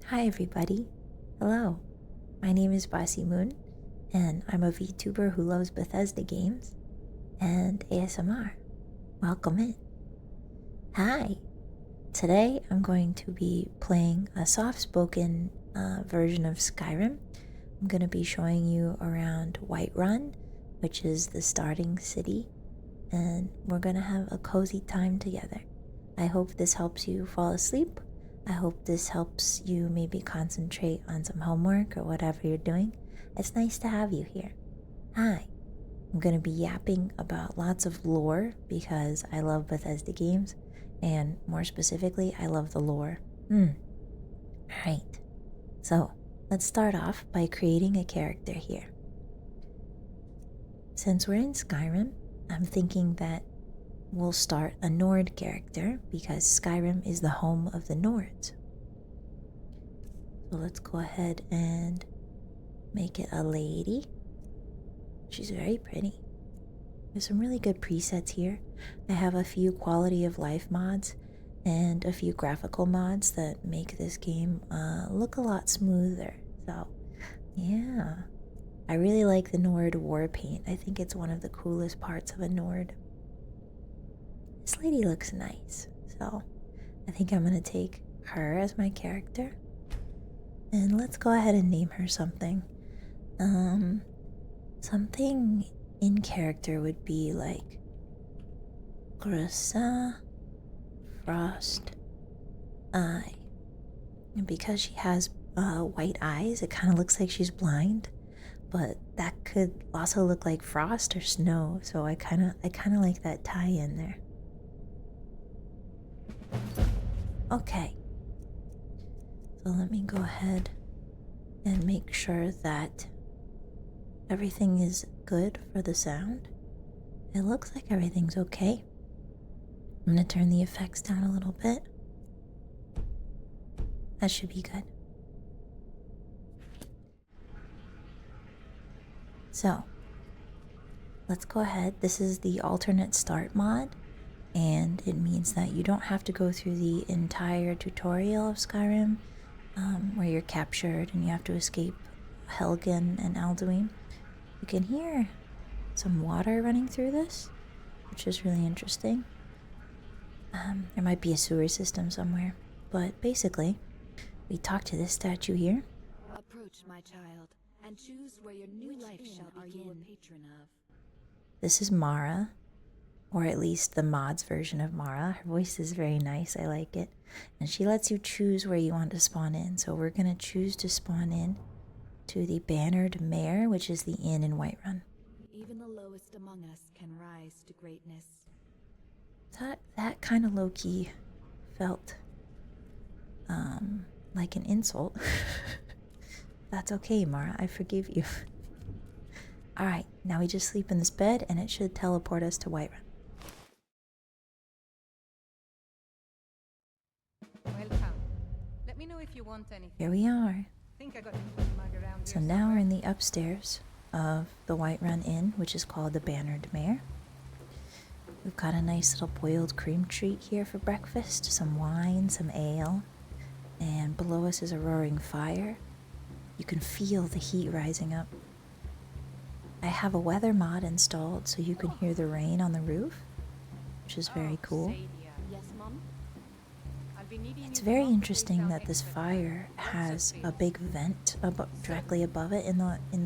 Hi everybody. Hello. My name is bossymoon, and I'm a VTuber who loves Bethesda games and ASMR. Welcome in. Hi. Today I'm going to be playing a soft-spoken version of Skyrim. I'm going to be showing you around Whiterun, which is the starting city, and we're going to have a cozy time together. I hope this helps you fall asleep. I hope this helps you maybe concentrate on some homework or whatever you're doing. It's nice to have you here. Hi. I'm going to be yapping about lots of lore because I love Bethesda games, and more specifically, I love the lore. Right. So, let's start off by creating a character here. Since we're in Skyrim, I'm thinking that we'll start a Nord character because Skyrim is the home of the Nords. So let's go ahead and make it a lady. She's very pretty. There's some really good presets here. I have a few quality of life mods and a few graphical mods that make this game look a lot smoother. So yeah, I really like the Nord war paint. I think it's one of the coolest parts of a Nord. This lady looks nice, so I think I'm gonna take her as my character. And let's go ahead and name her something. Something in character would be like Grissa Frost Eye. And because she has white eyes, it kind of looks like she's blind, but that could also look like frost or snow. So I kind of like that tie in there. Okay. So let me go ahead and make sure that everything is good for the sound. It looks like everything's okay. I'm gonna turn the effects down a little bit. That should be good. So, let's go ahead. This is the alternate start mod, and it means that you don't have to go through the entire tutorial of Skyrim, where you're captured and you have to escape Helgen and Alduin. You can hear some water running through this, which is really interesting. There might be a sewer system somewhere, but basically, we talk to this statue here. Approach, my child, and choose where your new life shall begin. Are you a patron of? This is Mara, or at least the mod's version of Mara. Her voice is very nice, I like it. And she lets you choose where you want to spawn in. So we're going to choose to spawn in to the Bannered Mare, which is the inn in Whiterun. Even the lowest among us can rise to greatness. That kind of low-key felt like an insult. That's okay, Mara. I forgive you. Alright, now we just sleep in this bed and it should teleport us to Whiterun. Welcome. Let me know if you want anything. Here we are. Think I got a mug around So here now we're somewhere. in the upstairs of the Whiterun Inn, which is called the Bannered Mare. We've got a nice little boiled cream treat here for breakfast, some wine, some ale, and below us is a roaring fire. You can feel the heat rising up. I have a weather mod installed so you can hear the rain on the roof, which is very cool. Yes, Mom? It's very interesting that this fire has a big vent directly above it in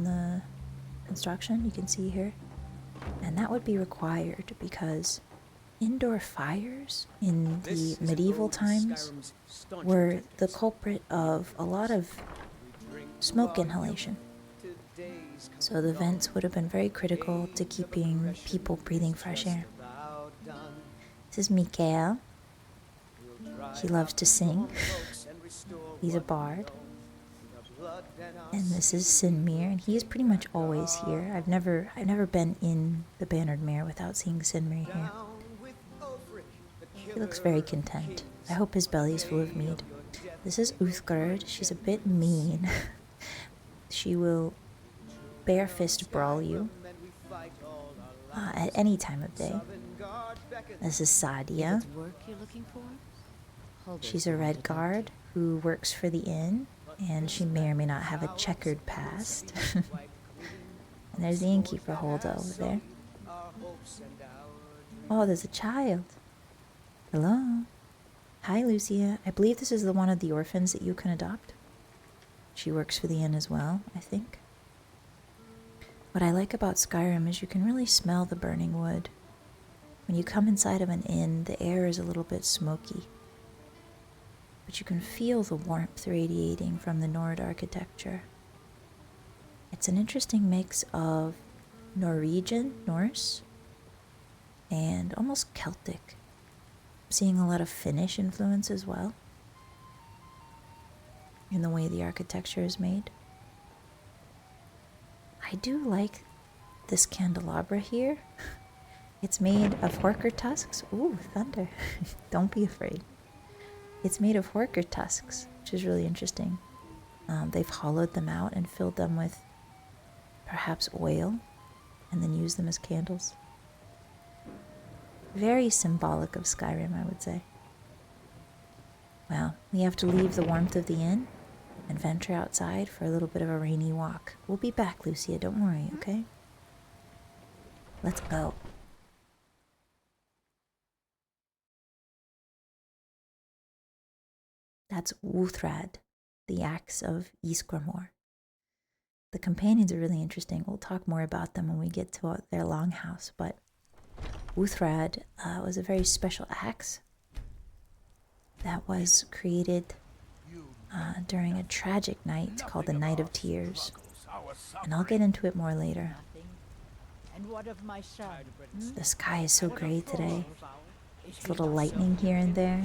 the construction. You can see here. And that would be required because indoor fires in the medieval times were the culprit of a lot of smoke inhalation. So the vents would have been very critical to keeping people breathing fresh air. This is Mikael. He loves to sing. He's a bard. And this is Sinmir, and he is pretty much always here. I've never been in the Bannered Mare without seeing Sinmir here. He looks very content. I hope his belly's full of mead. This is Uthgerd. She's a bit mean. She will bare fist brawl you at any time of day. This is Sadia. Work you're looking for? She's a red guard, who works for the inn, and she may or may not have a checkered past. And there's the innkeeper Holda over there. Oh, there's a child. Hello. Hi, Lucia. I believe this is the one of the orphans that you can adopt. She works for the inn as well, I think. What I like about Skyrim is you can really smell the burning wood. When you come inside of an inn, the air is a little bit smoky, but you can feel the warmth radiating from the Nord architecture. It's an interesting mix of Norwegian, Norse, and almost Celtic. I'm seeing a lot of Finnish influence as well in the way the architecture is made. I do like this candelabra here. It's made of horker tusks. Ooh, thunder. Don't be afraid. It's made of horker tusks, which is really interesting. They've hollowed them out and filled them with perhaps oil and then used them as candles. Very symbolic of Skyrim, I would say. Well, we have to leave the warmth of the inn and venture outside for a little bit of a rainy walk. We'll be back, Lucia. Don't worry, okay? Let's go. That's Wuthrad, the axe of Ysgramor. The companions are really interesting. We'll talk more about them when we get to their longhouse, but Wuthrad was a very special axe that was created during a tragic night called the Night of Tears. And I'll get into it more later. The sky is so gray today. There's a little lightning here and there.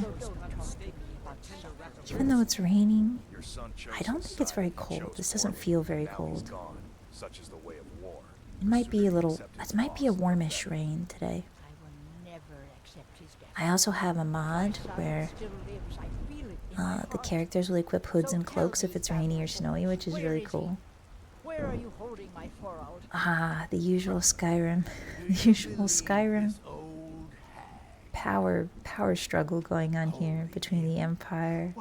Even though it's raining, I don't think it's very cold. This doesn't feel very cold. It might be a warmish rain today. I also have a mod where the characters will equip hoods and cloaks if it's rainy or snowy, which is really cool. Ah, the usual Skyrim. The usual Skyrim power struggle going on here between the Empire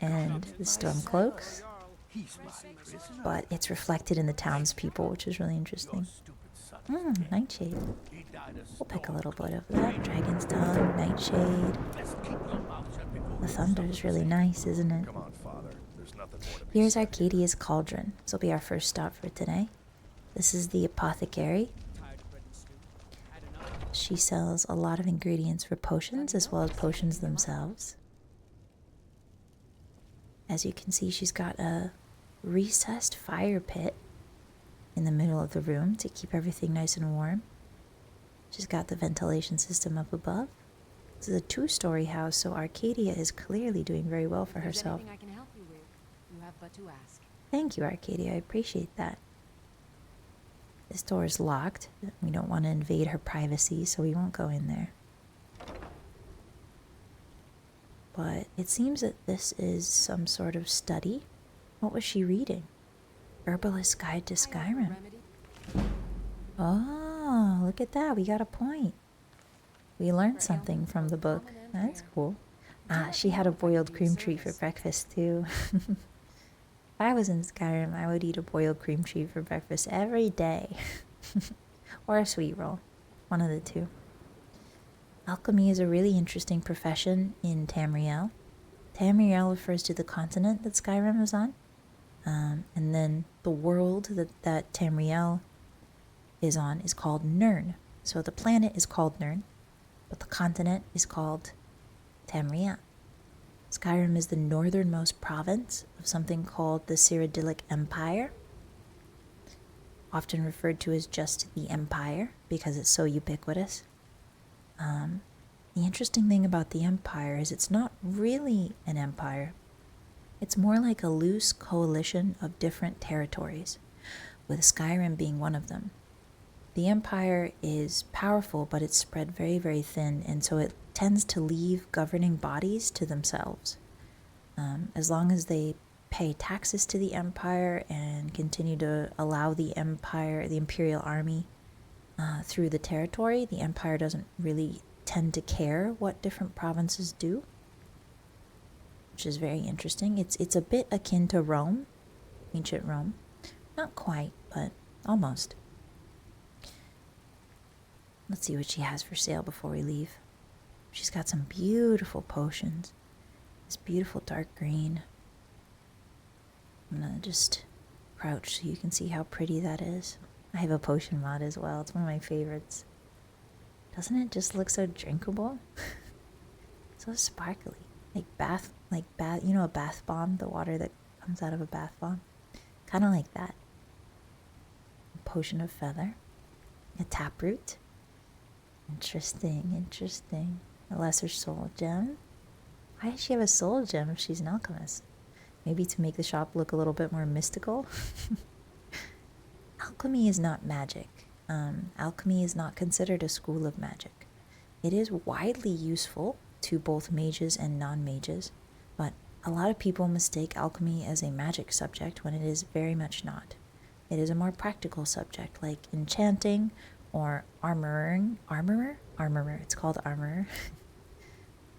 and the Stormcloaks. But it's reflected in the townspeople, which is really interesting. Nightshade. We'll pick a little bit of that. Dragon's Tongue, Nightshade. The thunder is really nice, isn't it? Here's Arcadia's Cauldron. This will be our first stop for today. This is the Apothecary. She sells a lot of ingredients for potions as well as potions themselves. As you can see, she's got a recessed fire pit in the middle of the room to keep everything nice and warm. She's got the ventilation system up above. This is a 2-story house, so Arcadia is clearly doing very well for herself. I can help you with, you have but to ask. Thank you, Arcadia. I appreciate that. This door is locked. We don't want to invade her privacy, so we won't go in there. But it seems that this is some sort of study. What was she reading? Herbalist's Guide to Skyrim. Oh, look at that. We got a point. We learned something from the book. That's cool. She had a boiled cream treat for breakfast, too. If I was in Skyrim, I would eat a boiled cream treat for breakfast every day. Or a sweet roll. One of the two. Alchemy is a really interesting profession in Tamriel. Tamriel refers to the continent that Skyrim is on. And then the world that Tamriel is on is called Nirn. So the planet is called Nirn, but the continent is called Tamriel. Skyrim is the northernmost province of something called the Cyrodiilic Empire, often referred to as just the Empire because it's so ubiquitous. The interesting thing about the Empire is it's not really an empire. It's more like a loose coalition of different territories, with Skyrim being one of them. The Empire is powerful, but it's spread very, very thin, and so it tends to leave governing bodies to themselves. As long as they pay taxes to the Empire and continue to allow the Empire, the Imperial Army, through the territory, the Empire doesn't really tend to care what different provinces do, which is very interesting. It's a bit akin to Rome, ancient Rome. Not quite, but almost. Let's see what she has for sale before we leave. She's got some beautiful potions. This beautiful dark green. I'm gonna just crouch so you can see how pretty that is. I have a potion mod as well. It's one of my favorites. Doesn't it just look so drinkable? So sparkly. Like bath, you know, a bath bomb, the water that comes out of a bath bomb. Kind of like that. A potion of feather. A taproot. Interesting, interesting. A lesser soul gem. Why does she have a soul gem if she's an alchemist? Maybe to make the shop look a little bit more mystical. Alchemy is not magic. Alchemy is not considered a school of magic. It is widely useful to both mages and non-mages, but a lot of people mistake alchemy as a magic subject when it is very much not. It is a more practical subject like enchanting or armoring. Armorer. It's called armorer.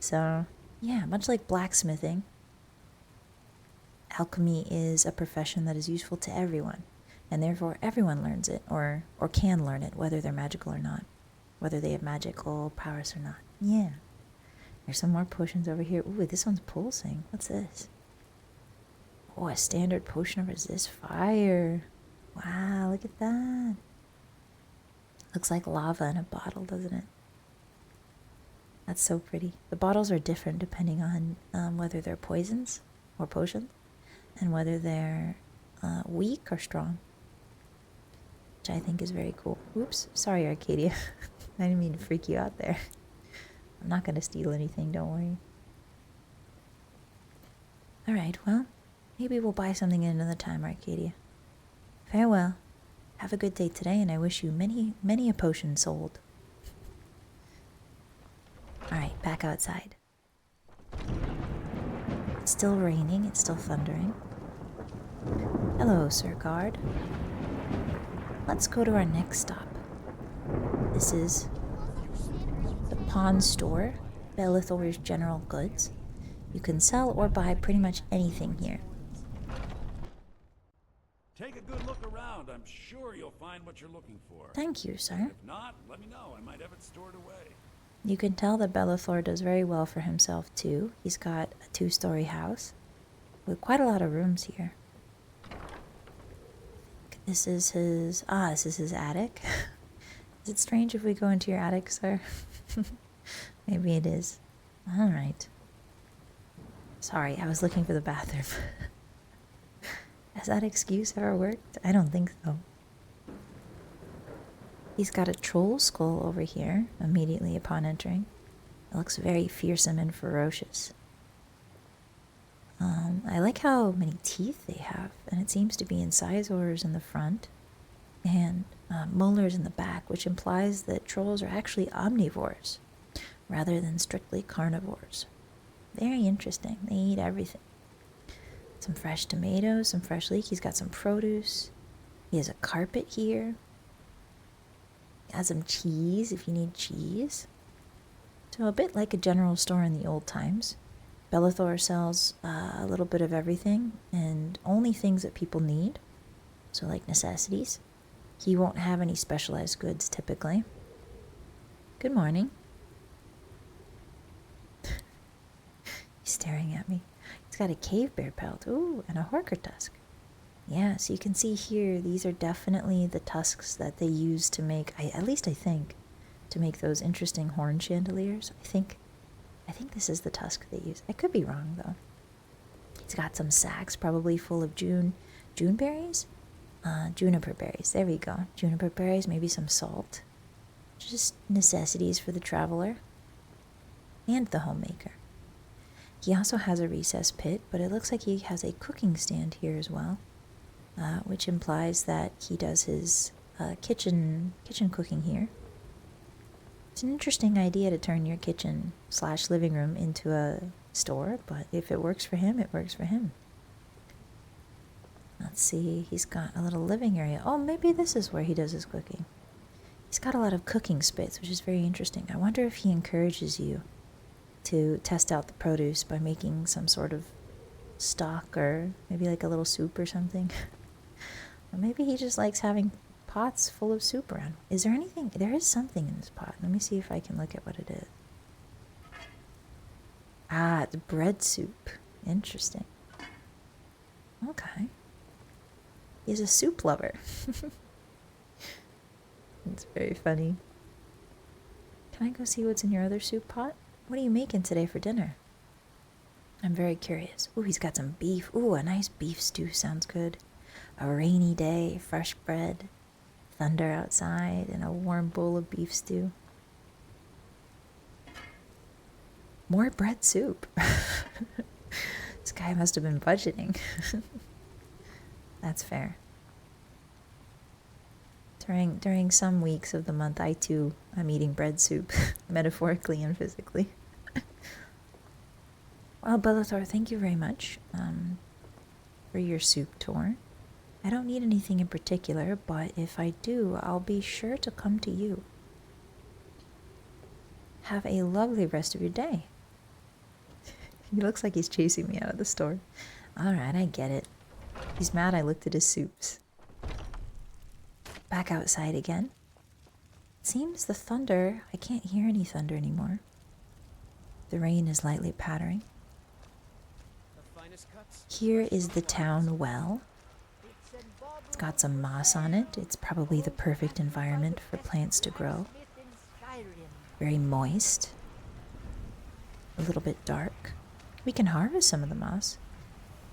So, yeah, much like blacksmithing, alchemy is a profession that is useful to everyone, and therefore everyone learns it or can learn it, whether they're magical or not, whether they have magical prowess or not. Yeah. There's some more potions over here. Ooh, this one's pulsing. What's this? Oh, a standard potion of resist fire. Wow, look at that. Looks like lava in a bottle, doesn't it? That's so pretty. The bottles are different depending on whether they're poisons or potions, and whether they're weak or strong, which I think is very cool. Oops, sorry Arcadia. I didn't mean to freak you out there. I'm not going to steal anything, don't worry. Alright, well, maybe we'll buy something another time, Arcadia. Farewell. Have a good day today, and I wish you many, many a potion sold. Alright, back outside. It's still raining, it's still thundering. Hello, Sir Guard. Let's go to our next stop. This is the pawn store, Bellor's General Goods. You can sell or buy pretty much anything here. Take a good look around. I'm sure you'll find what you're looking for. Thank you, sir. If not, let me know. I might have it stored away. You can tell that Bellor does very well for himself, too. He's got a 2-story house with quite a lot of rooms here. This is his attic. Is it strange if we go into your attic, sir? Maybe it is. Alright. Sorry, I was looking for the bathroom. Has that excuse ever worked? I don't think so. He's got a troll skull over here immediately upon entering. It looks very fearsome and ferocious. I like how many teeth they have, and it seems to be incisors in the front and molars in the back, which implies that trolls are actually omnivores rather than strictly carnivores. Very interesting. They eat everything. Some fresh tomatoes, some fresh leek. He's got some produce. He has a carpet here. He has some cheese if you need cheese. So a bit like a general store in the old times. Bellor sells a little bit of everything and only things that people need. So like necessities. He won't have any specialized goods typically. Good morning. He's staring at me. He's got a cave bear pelt. Ooh, and a horker tusk. Yeah, so you can see here, these are definitely the tusks that they use to make, at least I think, to make those interesting horn chandeliers. I think this is the tusk they use. I could be wrong, though. He's got some sacks, probably full of June berries? Juniper berries. There we go. Juniper berries, maybe some salt. Just necessities for the traveler. And the homemaker. He also has a recess pit, but it looks like he has a cooking stand here as well, which implies that he does his kitchen cooking here. It's an interesting idea to turn your kitchen/living room into a store, but if it works for him, it works for him. Let's see, he's got a little living area. Oh, maybe this is where he does his cooking. He's got a lot of cooking spits, which is very interesting. I wonder if he encourages you to test out the produce by making some sort of stock or maybe like a little soup or something. Or maybe he just likes having pots full of soup around. Is there anything? There is something in this pot. Let me see if I can look at what it is. Ah, it's bread soup. Interesting. Okay. He's a soup lover. It's very funny. Can I go see what's in your other soup pot? What are you making today for dinner? I'm very curious. Ooh, he's got some beef. Ooh, a nice beef stew sounds good. A rainy day, fresh bread, thunder outside, and a warm bowl of beef stew. More bread soup. This guy must have been budgeting. That's fair. During some weeks of the month, I too am eating bread soup, metaphorically and physically. Well, Bellor, thank you very much for your soup tour. I don't need anything in particular, but if I do, I'll be sure to come to you. Have a lovely rest of your day. He looks like he's chasing me out of the store. Alright, I get it. He's mad I looked at his soups. Back outside again. It seems the thunder, I can't hear any thunder anymore. The rain is lightly pattering. Here is the town well. It's got some moss on it. It's probably the perfect environment for plants to grow. Very moist. A little bit dark. We can harvest some of the moss.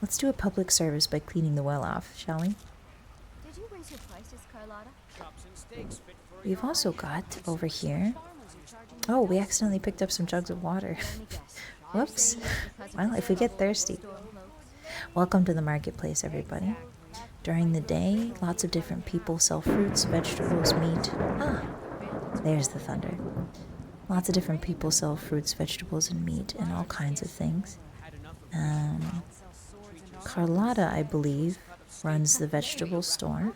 Let's do a public service by cleaning the well off, shall we? Did you raise your prices, Carlotta? We've also got over here... Oh, we accidentally picked up some jugs of water. Whoops. Well, if we get thirsty. Welcome to the marketplace, everybody. During the day, lots of different people sell fruits, vegetables, meat. Ah, there's the thunder. Lots of different people sell fruits, vegetables, and meat, and all kinds of things. Carlotta, I believe, runs the vegetable store.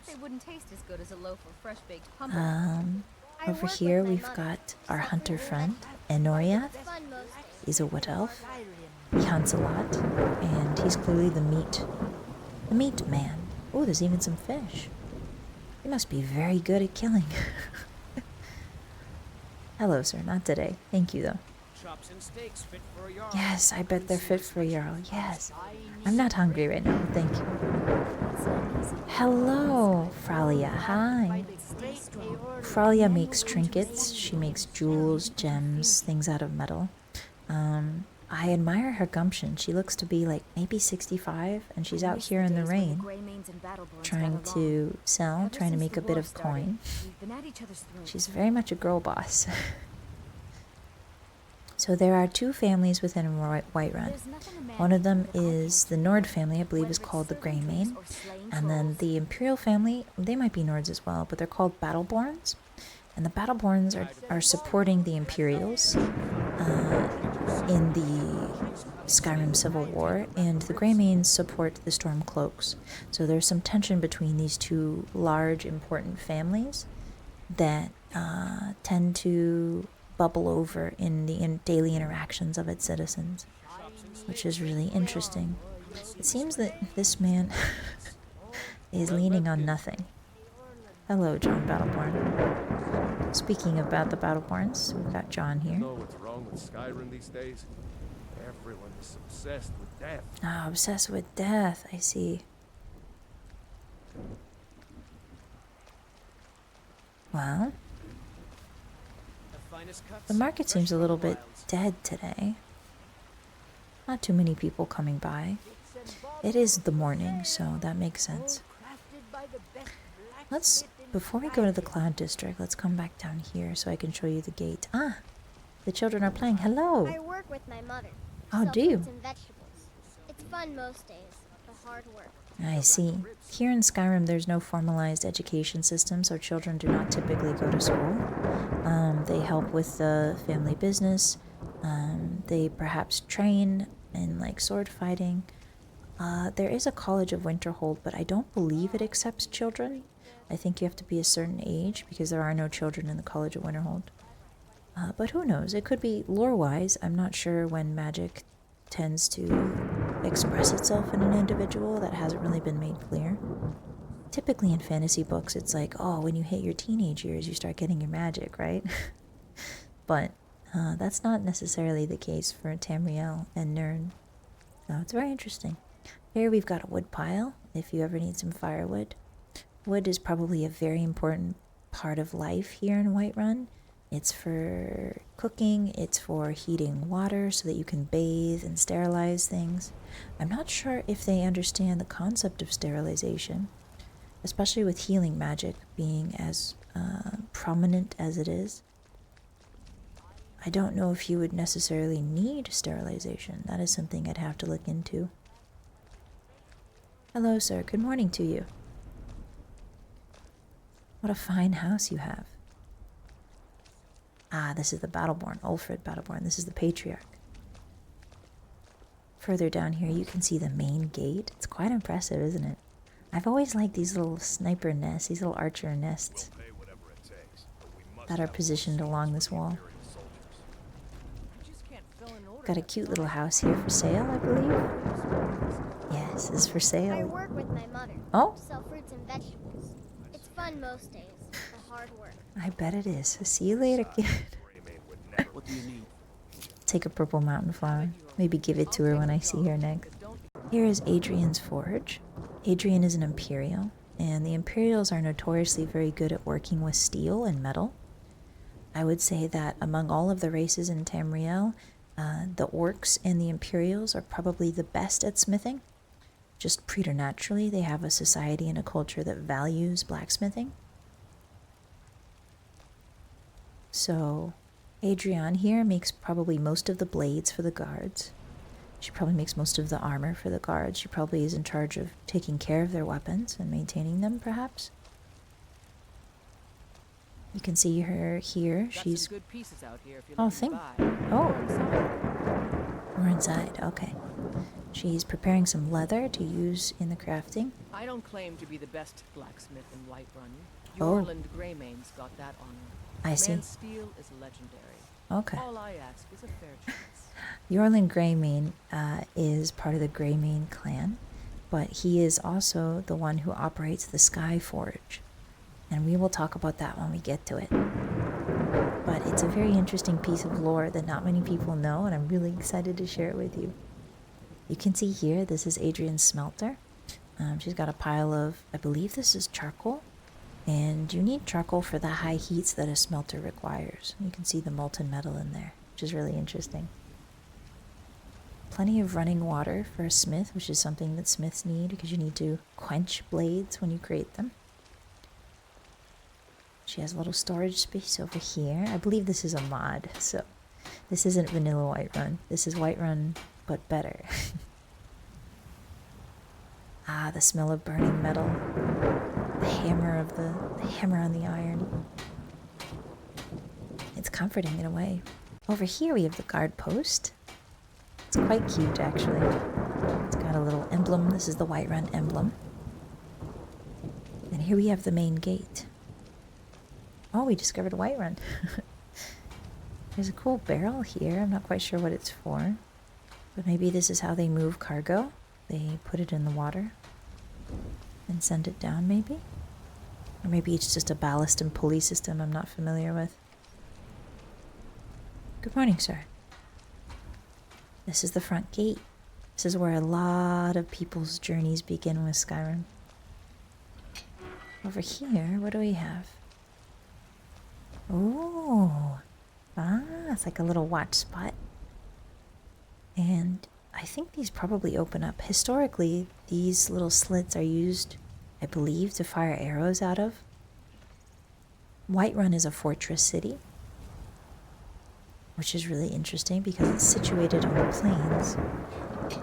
Over here we've got our hunter friend, Enoriath. He's a wood elf. He hunts a lot, and he's clearly the meat man. Oh, there's even some fish. He must be very good at killing. Hello, sir. Not today. Thank you, though. Yes, I bet they're fit for a Jarl. Yes. I'm not hungry right now. Thank you. Hello, Fralia. Hi. Fralia makes trinkets. She makes jewels, gems, things out of metal. I admire her gumption. She looks to be like maybe 65, and she's out here in the rain trying to sell, trying to make a bit of coin. She's very much a girl boss. So there are two families within Whiterun. One of them is the Nord family, I believe is called the Greymane. And then the Imperial family, they might be Nords as well, but they're called Battleborns. And the Battleborns are supporting the Imperials in the Skyrim Civil War, and the Greymanes support the Stormcloaks. So there's some tension between these two large, important families that tend to bubble over in the daily interactions of its citizens, which is really interesting. It seems that this man is leaning on nothing. Hello, John Battleborn. Speaking about the Battleborns, we've got John here. You know what's wrong with Skyrim these days? Everyone is obsessed with death. Ah, obsessed with death, I see. Well, the market seems a little bit dead today. Not too many people coming by. It is the morning, so that makes sense. Before we go to the Cloud District, let's come back down here so I can show you the gate. Ah, the children are playing. Hello. I work with my mother. Oh, do you? And vegetables. It's fun most days, but hard work. I see. Here in Skyrim, there's no formalized education system, so children do not typically go to school. They help with the family business. They perhaps train in like sword fighting. There is a College of Winterhold, but I don't believe it accepts children. I think you have to be a certain age because there are no children in the College of Winterhold. But who knows? It could be lore-wise. I'm not sure when magic tends to express itself in an individual. That hasn't really been made clear. Typically in fantasy books, it's like, oh, when you hit your teenage years, you start getting your magic, right? But that's not necessarily the case for Tamriel and Nirn. So it's very interesting. Here we've got a wood pile, if you ever need some firewood. Wood is probably a very important part of life here in Whiterun. It's for cooking, it's for heating water so that you can bathe and sterilize things. I'm not sure if they understand the concept of sterilization, especially with healing magic being as prominent as it is. I don't know if you would necessarily need sterilization. That is something I'd have to look into. Hello, sir. Good morning to you. What a fine house you have. Ah, this is the Battleborn, Ulfred Battleborn. This is the Patriarch. Further down here, you can see the main gate. It's quite impressive, isn't it? I've always liked these little sniper nests, these little archer nests that are positioned along this wall. Got a cute little house here for sale, I believe. Yes, it's for sale. I work with my mother. Oh. Sell fruits and vegetables. It's fun most days. The hard work. I bet it is. See you later, kid. What do you need? Take a purple mountain flower. Maybe give it to her when I see her next. Here is Adrian's forge. Adrian is an Imperial, and the Imperials are notoriously very good at working with steel and metal. I would say that among all of the races in Tamriel, the Orcs and the Imperials are probably the best at smithing. Just preternaturally, they have a society and a culture that values blacksmithing. So, Adrian here makes probably most of the blades for the guards. She probably makes most of the armor for the guards. She probably is in charge of taking care of their weapons and maintaining them, perhaps. You can see her here. She's good pieces out here if you're Oh, we're inside. Okay. She's preparing some leather to use in the crafting. I don't claim to be the best blacksmith in Whiterun. Oh. Yorland Greymane's got that honor. I see. Man's steel is legendary. Okay. All I ask is a fair chance. Yorland Greymane is part of the Greymane clan, but he is also the one who operates the Sky Forge. And we will talk about that when we get to it. But it's a very interesting piece of lore that not many people know, and I'm really excited to share it with you. You can see here, this is Adrian's smelter. She's got a pile of, I believe this is charcoal. And you need charcoal for the high heats that a smelter requires. You can see the molten metal in there, which is really interesting. Plenty of running water for a smith, which is something that smiths need because you need to quench blades when you create them. She has a little storage space over here. I believe this is a mod, so this isn't vanilla Whiterun. This is Whiterun, but better. Ah, the smell of burning metal. The hammer on the iron. It's comforting in a way. Over here we have the guard post. It's quite cute, actually. It's got a little emblem. This is the Whiterun emblem. And here we have the main gate. Oh, we discovered Whiterun. There's a cool barrel here. I'm not quite sure what it's for. But maybe this is how they move cargo. They put it in the water and send it down, maybe? Or maybe it's just a ballast and pulley system I'm not familiar with. Good morning, sir. This is the front gate. This is where a lot of people's journeys begin with Skyrim. Over here, what do we have? Oh, it's like a little watch spot. And I think these probably open up. Historically, these little slits are used, I believe, to fire arrows out of. Whiterun is a fortress city, which is really interesting because it's situated on the plains.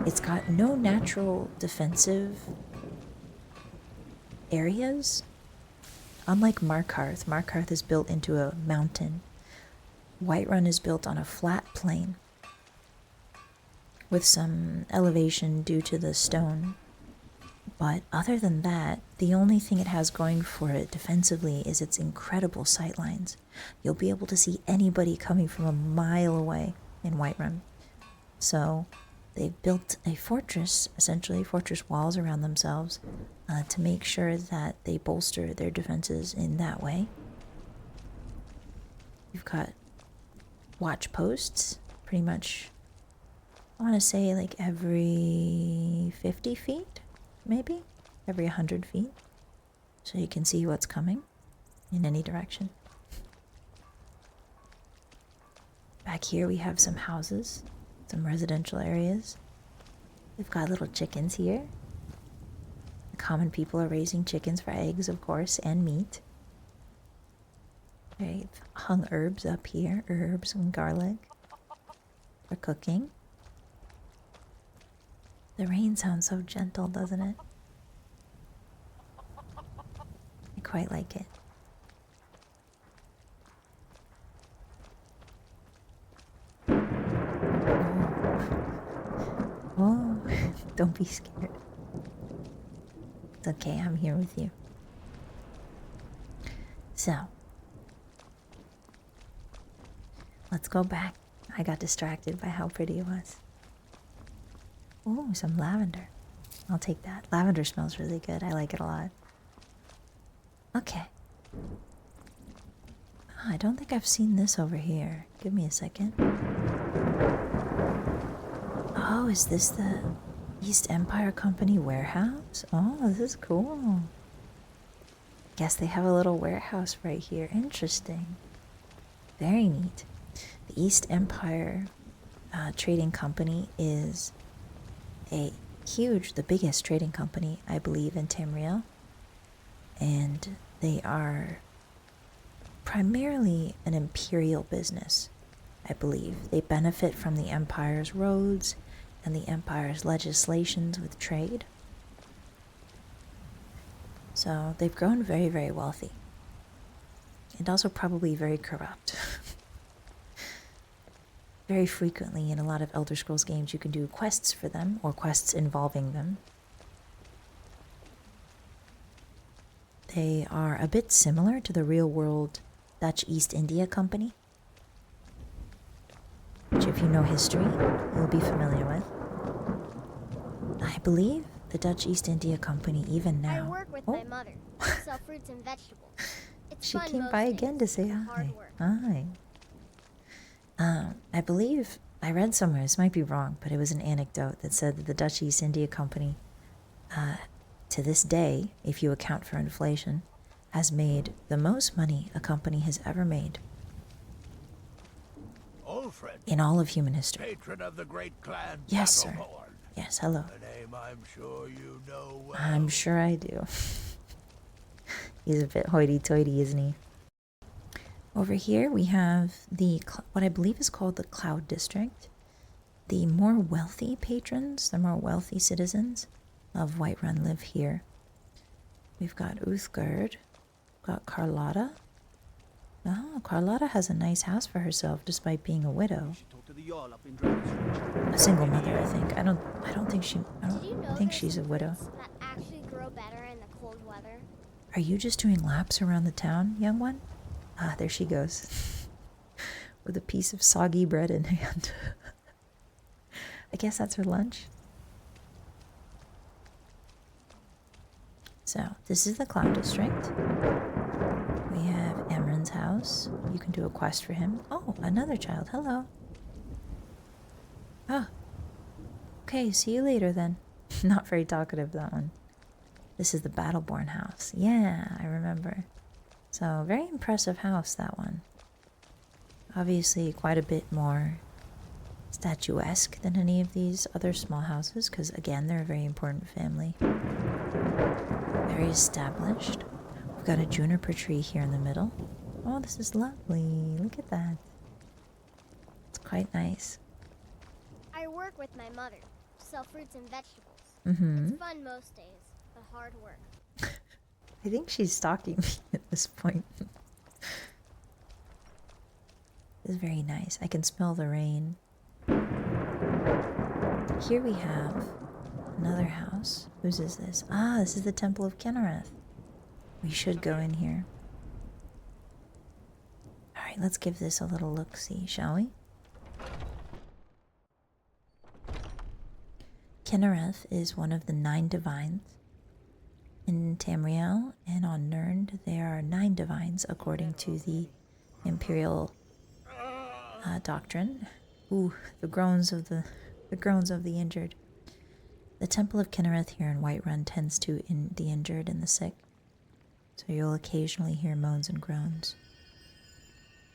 It's got no natural defensive areas. Unlike Markarth, Markarth is built into a mountain. Whiterun is built on a flat plain with some elevation due to the stone But other than that, the only thing it has going for it defensively is its incredible sightlines. You'll be able to see anybody coming from a mile away in Whiterun. So they've built a fortress, essentially fortress walls around themselves, to make sure that they bolster their defenses in that way. You've got watch posts, pretty much, I want to say like every 50 feet, maybe? Every 100 feet. So you can see what's coming in any direction. Back here we have some houses, some residential areas. We've got little chickens here. The common people are raising chickens for eggs, of course, and meat. They've hung herbs up here, herbs and garlic for cooking. The rain sounds so gentle, doesn't it? I quite like it. Oh, don't be scared. It's okay, I'm here with you. So, let's go back. I got distracted by how pretty it was. Oh, some lavender. I'll take that. Lavender smells really good. I like it a lot. Okay. I don't think I've seen this over here. Give me a second. Oh, is this the East Empire Company warehouse? Oh, this is cool. Guess they have a little warehouse right here. Interesting. Very neat. The East Empire Trading Company is the biggest trading company, I believe, in Tamriel. And they are primarily an imperial business, I believe. They benefit from the Empire's roads and the Empire's legislations with trade. So they've grown very, very wealthy. And also probably very corrupt. Very frequently in a lot of Elder Scrolls games you can do quests for them, or quests involving them. They are a bit similar to the real-world Dutch East India Company, which, if you know history, you'll be familiar with. I believe the Dutch East India Company, even now... I work with my mother. Sell fruits and vegetables. It's she fun came most by days, again to say but hi. hard work. Hi. I believe I read somewhere, this might be wrong, but it was an anecdote that said that the Dutch East India Company, to this day, if you account for inflation, has made the most money a company has ever made Old friend, in all of human history. patron of the great clan. Yes, sir. Battleborn. Yes, hello. A name I'm sure you know well. I'm sure I do. He's a bit hoity-toity, isn't he? Over here we have what I believe is called the Cloud District. The more wealthy patrons, the more wealthy citizens of Whiterun live here. We've got Uthgerd, got Carlotta. Oh, Carlotta has a nice house for herself despite being a widow. A single mother, I think. I don't think Did you know think there's she's a some widow. fruits that actually grow better in the cold weather? Are you just doing laps around the town, young one? Ah, there she goes. With a piece of soggy bread in hand. I guess that's her lunch. So, this is the Cloud District. We have Emran's house. You can do a quest for him. Oh, another child. Hello. Ah. Okay, see you later then. Not very talkative, that one. This is the Battleborn house. Yeah, I remember. So, very impressive house, that one. Obviously, quite a bit more statuesque than any of these other small houses, because, again, they're a very important family. Very established. We've got a juniper tree here in the middle. Oh, this is lovely. Look at that. It's quite nice. I work with my mother. Sell fruits and vegetables. Mm-hmm. It's fun most days, but hard work. I think she's stalking me at this point. This is very nice. I can smell the rain. Here we have Another house. Whose is this? Ah, this is the Temple of Kenth. We should go in here. Alright, let's give this a little look-see, shall we? Kenth is one of the 9 divines. In Tamriel and on Nirn, there are 9 divines according to the Imperial doctrine. Ooh, the groans of the injured. The Temple of Kenth here in Whiterun tends to the injured and the sick, so you'll occasionally hear moans and groans.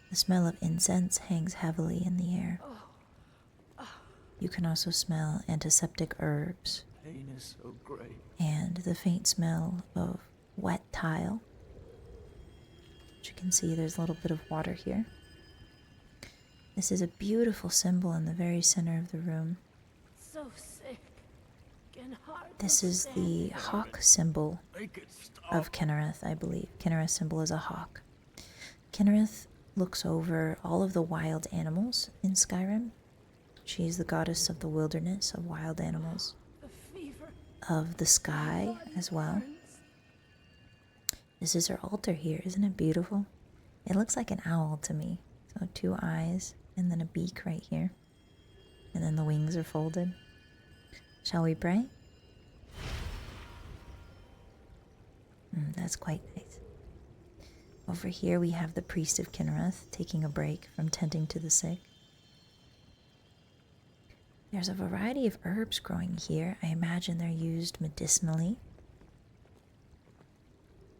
The smell of incense hangs heavily in the air. You can also smell antiseptic herbs Pain is so great. and the faint smell of wet tile. As you can see, there's a little bit of water here. This is a beautiful symbol in the very center of the room. So sick. Can hardly This is the hawk symbol Make it stop. of Kenth, I believe. Kenth's symbol is a hawk. Kenth looks over all of the wild animals in Skyrim. She is the goddess of the wilderness, of wild animals, The fever. of the sky as well. This is her altar here. Isn't it beautiful? It looks like an owl to me. So 2 eyes and then a beak right here. And then the wings are folded. Shall we pray? That's quite nice. Over here we have the priest of Kenth taking a break from tending to the sick. There's a variety of herbs growing here. I imagine they're used medicinally.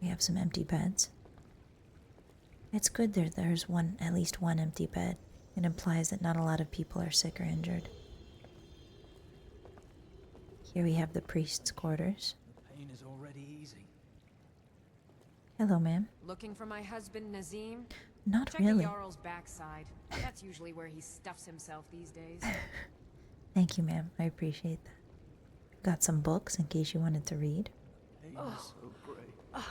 We have some empty beds. It's good there's at least one empty bed. It implies that not a lot of people are sick or injured. Here we have the priest's quarters. The pain is already easing. Hello, ma'am. Looking for my husband Nazim? Not Check really. the Jarl's backside. That's usually where he stuffs himself these days. Thank you, ma'am. I appreciate that. Got some books in case you wanted to read. Pain is so great.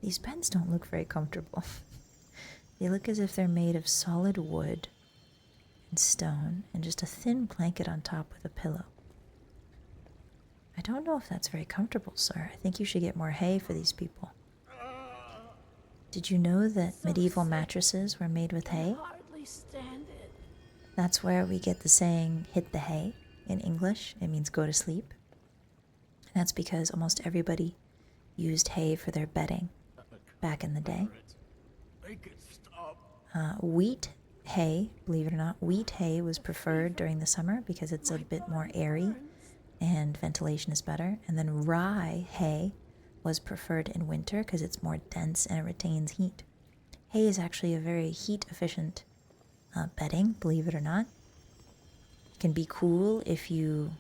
These beds don't look very comfortable. They look as if they're made of solid wood and stone and just a thin blanket on top with a pillow. I don't know if that's very comfortable, sir. I think you should get more hay for these people. Did you know that medieval mattresses were made with hay? Hardly stand it. That's where we get the saying, hit the hay. In English, it means go to sleep. And that's because almost everybody used hay for their bedding back in the day. Make it stop. Wheat hay, believe it or not, wheat hay was preferred during the summer because it's a bit more airy and ventilation is better. And then rye hay was preferred in winter because it's more dense and it retains heat. Hay is actually a very heat efficient bedding, believe it or not. It can be cool if you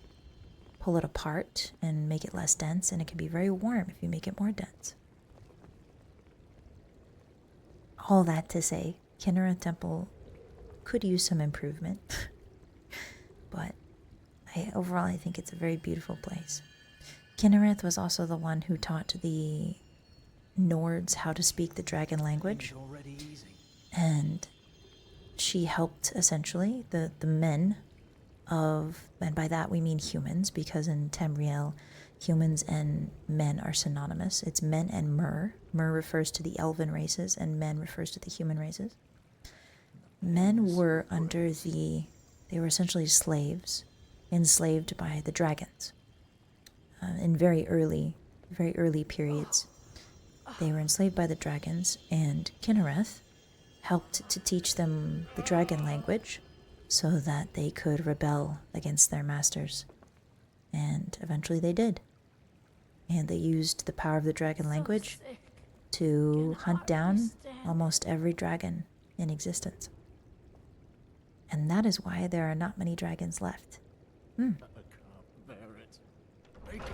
pull it apart and make it less dense, and it can be very warm if you make it more dense. All that to say, Kenth Temple could use some improvement, but overall I think it's a very beautiful place. Kenth was also the one who taught the Nords how to speak the dragon language, Already easing. and she helped essentially the men of, and by that we mean humans, because in Tamriel humans and men are synonymous. It's men and mer. Mer refers to the elven races and men refers to the human races. Men were they were essentially slaves, enslaved by the dragons. In very early periods, they were enslaved by the dragons, and Kenth helped to teach them the dragon language so that they could rebel against their masters. And eventually they did. And they used the power of the dragon language to hunt down almost every dragon in existence. And that is why there are not many dragons left. I can't bear it. Make it.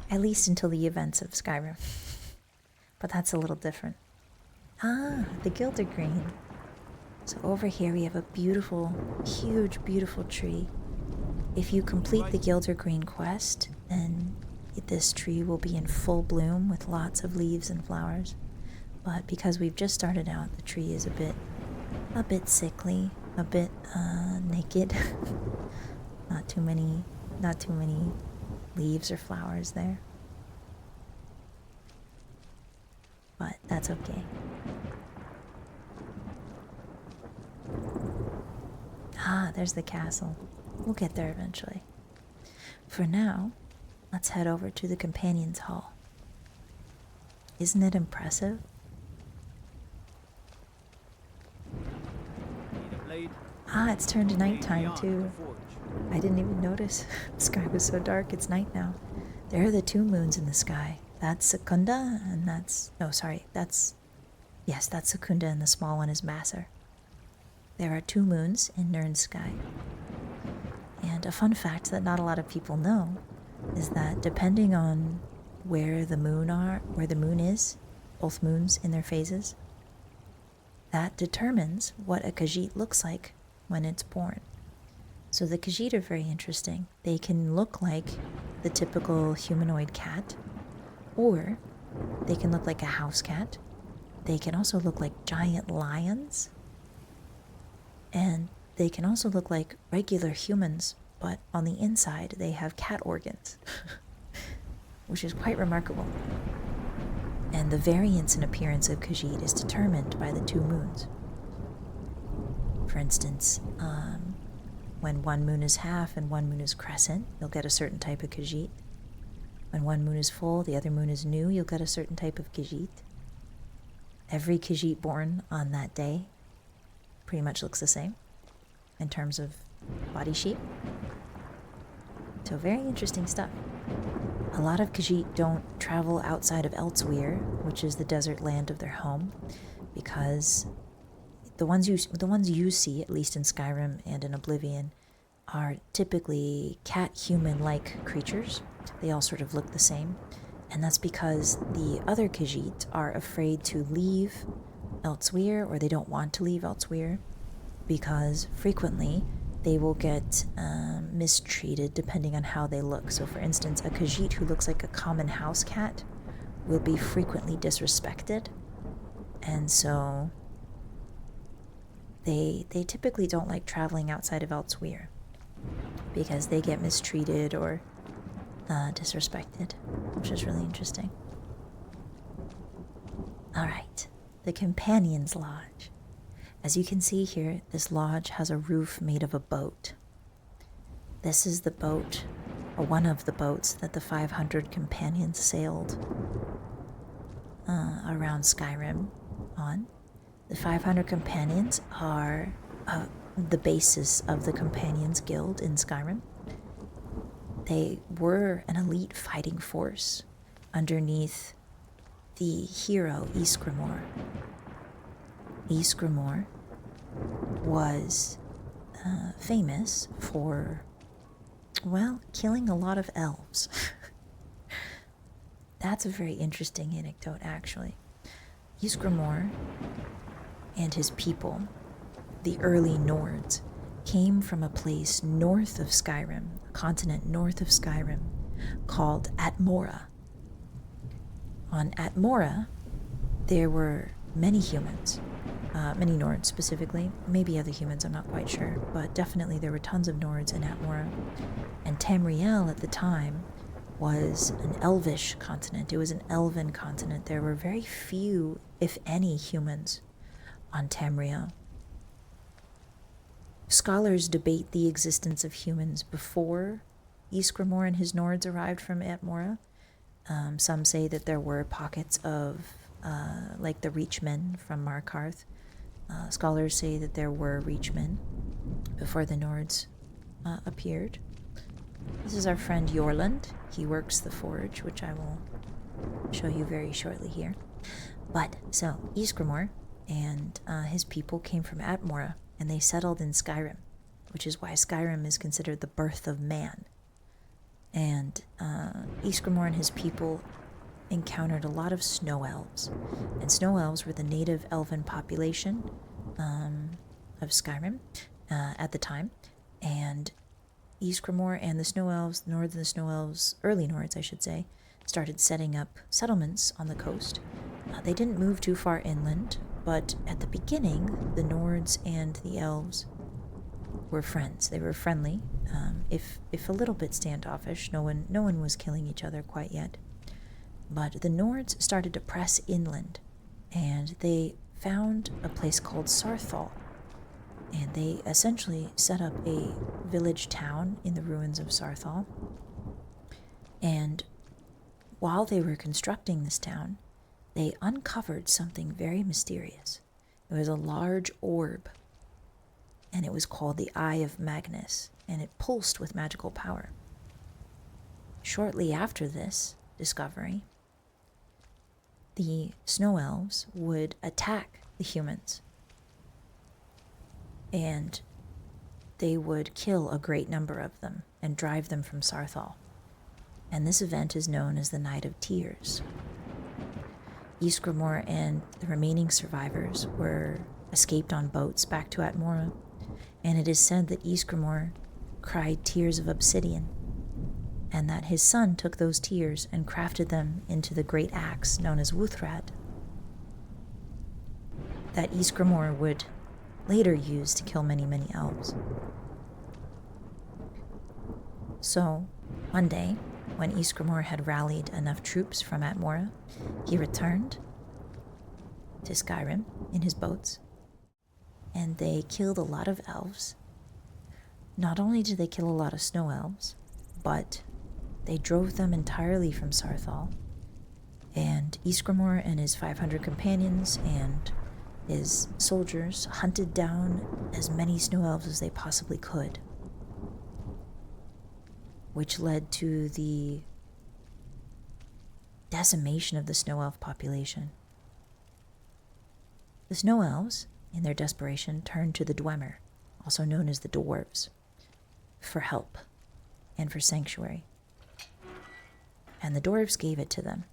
At least until the events of Skyrim. But that's a little different. Ah, the Gilder Green. So over here we have a beautiful, huge, beautiful tree. If you complete the Gilder Green quest, then this tree will be in full bloom with lots of leaves and flowers. But because we've just started out, the tree is a bit sickly, a bit naked. Not too many leaves or flowers there. But that's okay. Ah, there's the castle. We'll get there eventually. For now, let's head over to the Companion's Hall. Isn't it impressive? Ah, it's turned to nighttime too. I didn't even notice. The sky was so dark, it's night now. There are the two moons in the sky. That's Secunda, and that's... No, sorry, that's... Yes, that's Secunda, and the small one is Masser. There are two moons in Nirn's sky. And a fun fact that not a lot of people know is that depending on where the moon is, both moons in their phases, that determines what a Khajiit looks like when it's born. So the Khajiit are very interesting. They can look like the typical humanoid cat, or they can look like a house cat. They can also look like giant lions, and they can also look like regular humans, but on the inside they have cat organs, which is quite remarkable. And the variance in appearance of Khajiit is determined by the two moons. For instance, when one moon is half and one moon is crescent, you'll get a certain type of Khajiit. When one moon is full, the other moon is new, you'll get a certain type of Khajiit. Every Khajiit born on that day pretty much looks the same in terms of body shape. So very interesting stuff. A lot of Khajiit don't travel outside of Elsewhere, which is the desert land of their home, because the ones you see, at least in Skyrim and in Oblivion, are typically cat-human-like creatures. They all sort of look the same, and that's because the other Khajiit are afraid to leave Elsewhere, or they don't want to leave Elsewhere, because frequently they will get mistreated depending on how they look. So for instance, a Khajiit who looks like a common house cat will be frequently disrespected, and so they typically don't like traveling outside of Elsewhere because they get mistreated or disrespected, which is really interesting. Alright, the Companion's Lodge. As you can see here, this lodge has a roof made of a boat. This is the boat, or one of the boats, that the 500 companions sailed around Skyrim on. The 500 companions are the basis of the Companions Guild in Skyrim. They were an elite fighting force underneath the hero Ysgramor. Ysgramor was famous for, well, killing a lot of elves. That's a very interesting anecdote, actually. Ysgramor and his people, the early Nords, came from a place north of Skyrim, a continent north of Skyrim, called Atmora. On Atmora, there were many humans, many Nords specifically, maybe other humans, I'm not quite sure, but definitely there were tons of Nords in Atmora. And Tamriel at the time was an elvish continent. It was an elven continent. There were very few, if any, humans on Tamriel. Scholars debate the existence of humans before Ysgramor and his Nords arrived from Atmora. Some say that there were pockets of, like the Reachmen from Markarth. Scholars say that there were Reachmen before the Nords appeared. This is our friend Yorland. He works the forge, which I will show you very shortly here. But, so, Ysgramor and his people came from Atmora, and they settled in Skyrim, which is why Skyrim is considered the birth of man. And Ysgramor and his people encountered a lot of snow elves, and snow elves were the native elven population of Skyrim at the time. And Ysgramor and the snow elves, the Nords and the snow elves, early Nords I should say, started setting up settlements on the coast. They didn't move too far inland, but at the beginning the Nords and the elves were friends. They were friendly, if a little bit standoffish. No one was killing each other quite yet. But the Nords started to press inland, and they found a place called Sarthal. And they essentially set up a village town in the ruins of Sarthal. And while they were constructing this town, they uncovered something very mysterious. It was a large orb, and it was called the Eye of Magnus, and it pulsed with magical power. Shortly after this discovery, the snow elves would attack the humans, and they would kill a great number of them and drive them from Sarthal. And this event is known as the Night of Tears. Ysgramor and the remaining survivors were escaped on boats back to Atmora, and it is said that Ysgramor cried tears of obsidian, and that his son took those tears and crafted them into the great axe known as Wuthrad, that Ysgramor would later use to kill many, many elves. So, one day, when Ysgramor had rallied enough troops from Atmora, he returned to Skyrim in his boats, and they killed a lot of elves. Not only did they kill a lot of snow elves, but they drove them entirely from Sarthal, and Ysgramor and his 500 companions and his soldiers hunted down as many snow elves as they possibly could, which led to the decimation of the snow elf population. The snow elves, in their desperation, turned to the Dwemer, also known as the dwarves, for help and for sanctuary. And the dwarves gave it to them,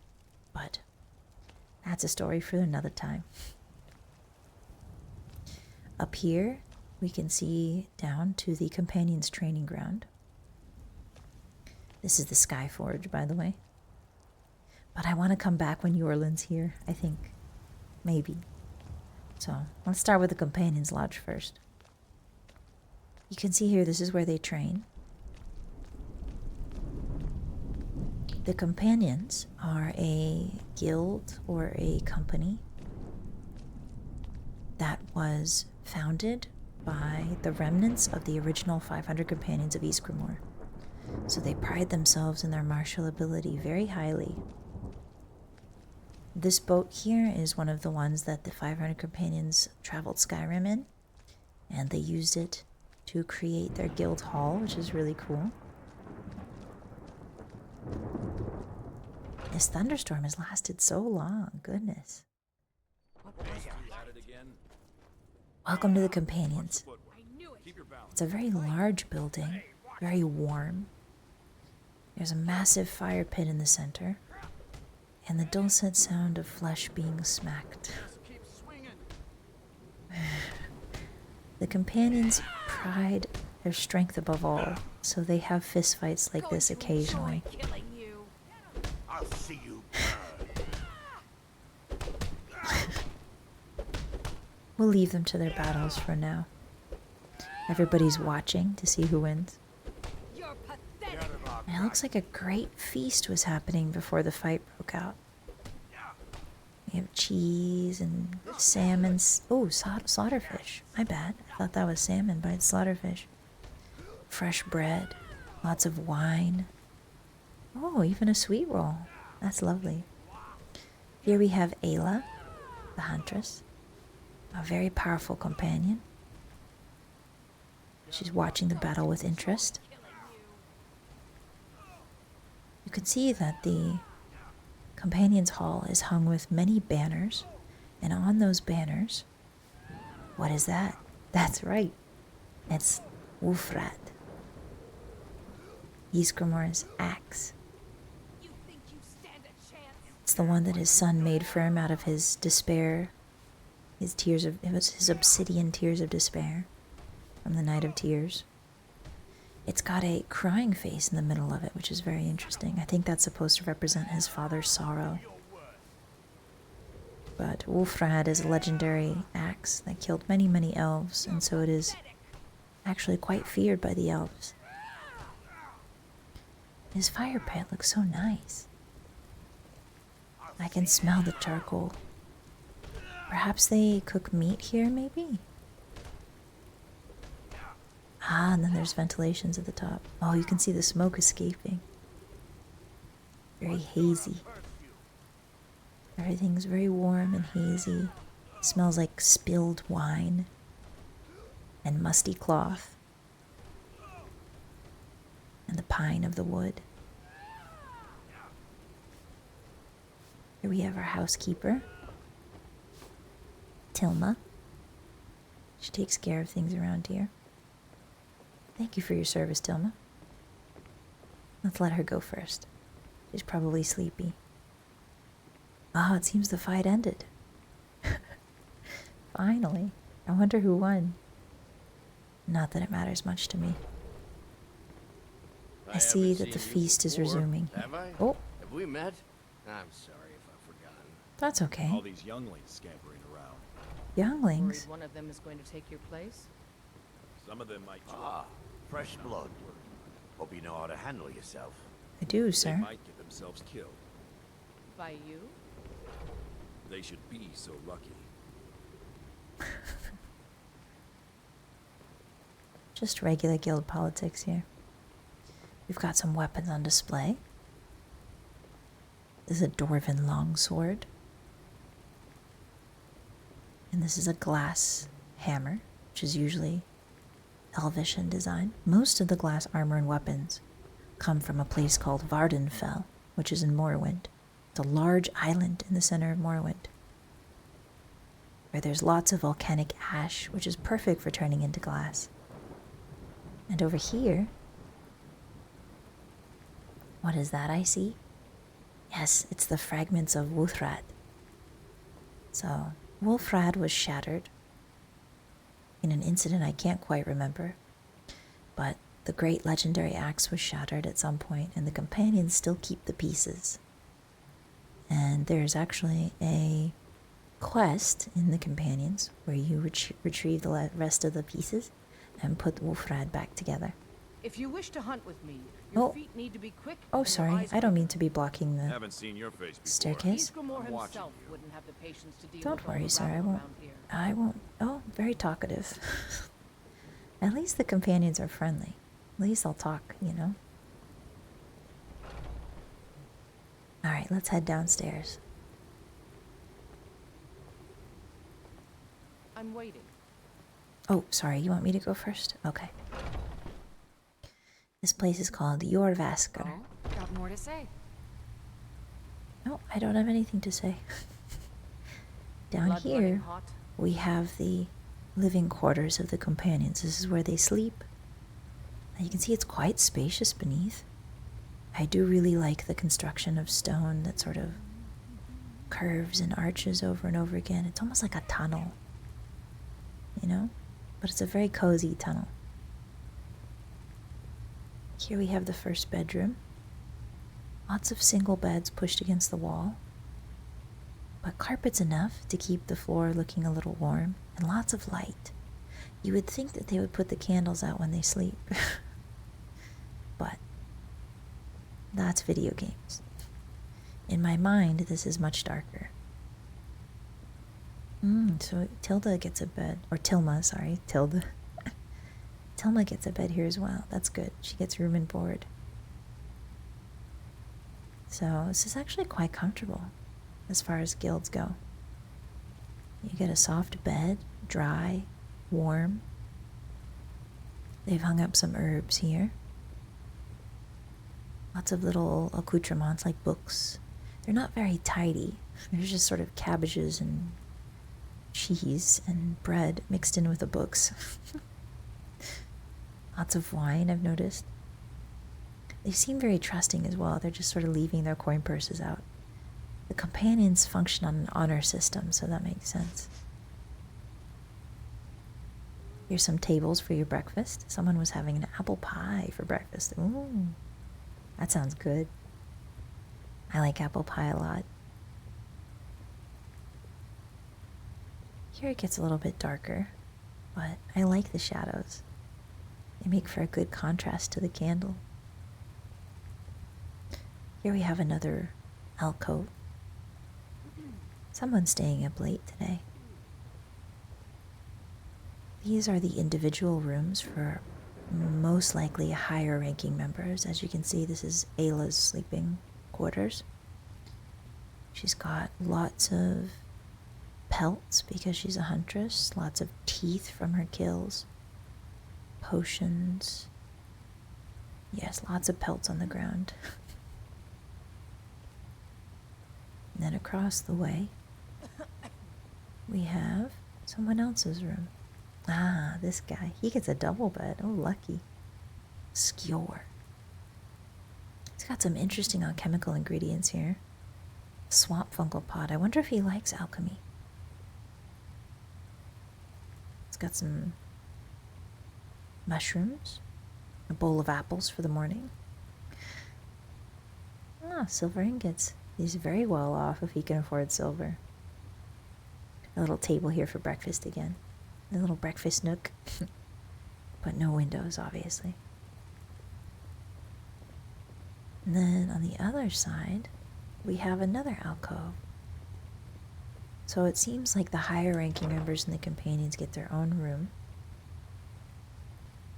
but that's a story for another time. Up here, we can see down to the companions' training ground. This is the Skyforge, by the way. But I want to come back when Yorlin's here, I think. Maybe. So, let's start with the Companions' Lodge first. You can see here, this is where they train. The Companions are a guild or a company that was founded by the remnants of the original 500 Companions of Ysgramor. So they pride themselves in their martial ability very highly. This boat here is one of the ones that the 500 Companions traveled Skyrim in, and they used it to create their guild hall, which is really cool. This thunderstorm has lasted so long, goodness. Welcome to the Companions. It's a very large building, very warm. There's a massive fire pit in the center, and the dulcet sound of flesh being smacked. The Companions pride their strength above all, so they have fistfights like this occasionally. I'll see you We'll leave them to their battles for now. Everybody's watching to see who wins. And it looks like a great feast was happening before the fight broke out. We have cheese and salmon. Oh, slaughterfish. My bad. I thought that was salmon, but it's slaughterfish. Fresh bread. Lots of wine. Oh, even a sweet roll. That's lovely. Here we have Ayla, the huntress. A very powerful companion. She's watching the battle with interest. You can see that the Companions' Hall is hung with many banners, and on those banners, what is that? That's right. It's Wulfrat, Ysgramor's axe. It's the one that his son made for him out of his despair. It was his obsidian tears of despair from the Night of Tears. It's got a crying face in the middle of it, which is very interesting. I think that's supposed to represent his father's sorrow. But Wulfrad is a legendary axe that killed many, many elves, and so it is Actually quite feared by the elves. His fire pit looks so nice. I can smell the charcoal. Perhaps they cook meat here, maybe? Ah, and then there's ventilations at the top. Oh, you can see the smoke escaping. Very hazy. Everything's very warm and hazy. Smells like spilled wine and musty cloth and the pine of the wood. Here we have our housekeeper, Tilma. She takes care of things around here. Thank you for your service, Tilma. Let's let her go first. She's probably sleepy. Ah, it seems the fight ended. Finally. I wonder who won. Not that it matters much to me. I see that the feast is resuming. Have I? Oh, Have we met? I'm sorry if I've forgotten. that's okay. All these younglings scampering around. Younglings. Worried one of them is going to take your place? Some of them might. Ah, fresh blood. Hope you know how to handle yourself. I do, They sir. might get themselves killed. By you? They should be so lucky. Just regular guild politics here. We've got some weapons on display. This is a dwarven longsword. And this is a glass hammer, which is usually elvish in design. Most of the glass armor and weapons come from a place called Vardenfell, which is in Morrowind. It's a large island in the center of Morrowind, where there's lots of volcanic ash, which is perfect for turning into glass. And over here, what is that I see? Yes, it's the fragments of Wulfrad. So, Wulfrad was shattered in an incident I can't quite remember, but the great legendary axe was shattered at some point, and the companions still keep the pieces. And there's actually a quest in the companions where you retrieve the rest of the pieces and put Wulfrad back together. If you wish to hunt with me, your Oh. feet need to be quick. Oh, and your sorry, eyes I don't quick. mean to be blocking the Haven't seen your face before. staircase. Ysgramor I'm watching himself you. wouldn't have the patience to deal Don't with all worry, the sir, I rabble won't. around here. I won't. Oh, very talkative. At least the companions are friendly. At least I'll talk, you know? Alright, let's head downstairs. I'm waiting. Oh, sorry, you want me to go first? Okay. This place is called Jorvaskr. Oh, got more to say. No, I don't have anything to say. Down Blood running here, hot. we have the living quarters of the companions. This is where they sleep. And you can see it's quite spacious beneath. I do really like the construction of stone that sort of curves and arches over and over again. It's almost like a tunnel, you know? But it's a very cozy tunnel. Here we have the first bedroom. Lots of single beds pushed against the wall, but carpets enough to keep the floor looking a little warm, and lots of light. You would think that they would put the candles out when they sleep. But that's video games. In my mind, this is much darker. So Tilda gets a bed, or Tilma, sorry, Tilda. Tilma gets a bed here as well. That's good. She gets room and board. So this is actually quite comfortable as far as guilds go. You get a soft bed, dry, warm. They've hung up some herbs here. Lots of little accoutrements like books. They're not very tidy. There's just sort of cabbages and cheese and bread mixed in with the books. Lots of wine, I've noticed. They seem very trusting as well. They're just sort of leaving their coin purses out. The companions function on an honor system, so that makes sense. Here's some tables for your breakfast. Someone was having an apple pie for breakfast. Ooh, that sounds good. I like apple pie a lot. Here it gets a little bit darker, but I like the shadows. They make for a good contrast to the candle. Here we have another alcove. Someone's staying up late today. These are the individual rooms for most likely higher ranking members. As you can see, this is Ayla's sleeping quarters. She's got lots of pelts because she's a huntress, lots of teeth from her kills, potions. Yes, lots of pelts on the ground. And then across the way, we have someone else's room. Ah, this guy. He gets a double bed. Oh, lucky. Skjor. He's got some interesting alchemical ingredients here. Swamp fungal pod. I wonder if he likes alchemy. It's got some mushrooms. A bowl of apples for the morning. Ah, silver ingots. He's very well off if he can afford silver. A little table here for breakfast again. A little breakfast nook. But no windows, obviously. And then on the other side, we have another alcove. So it seems like the higher ranking members and the companions get their own room.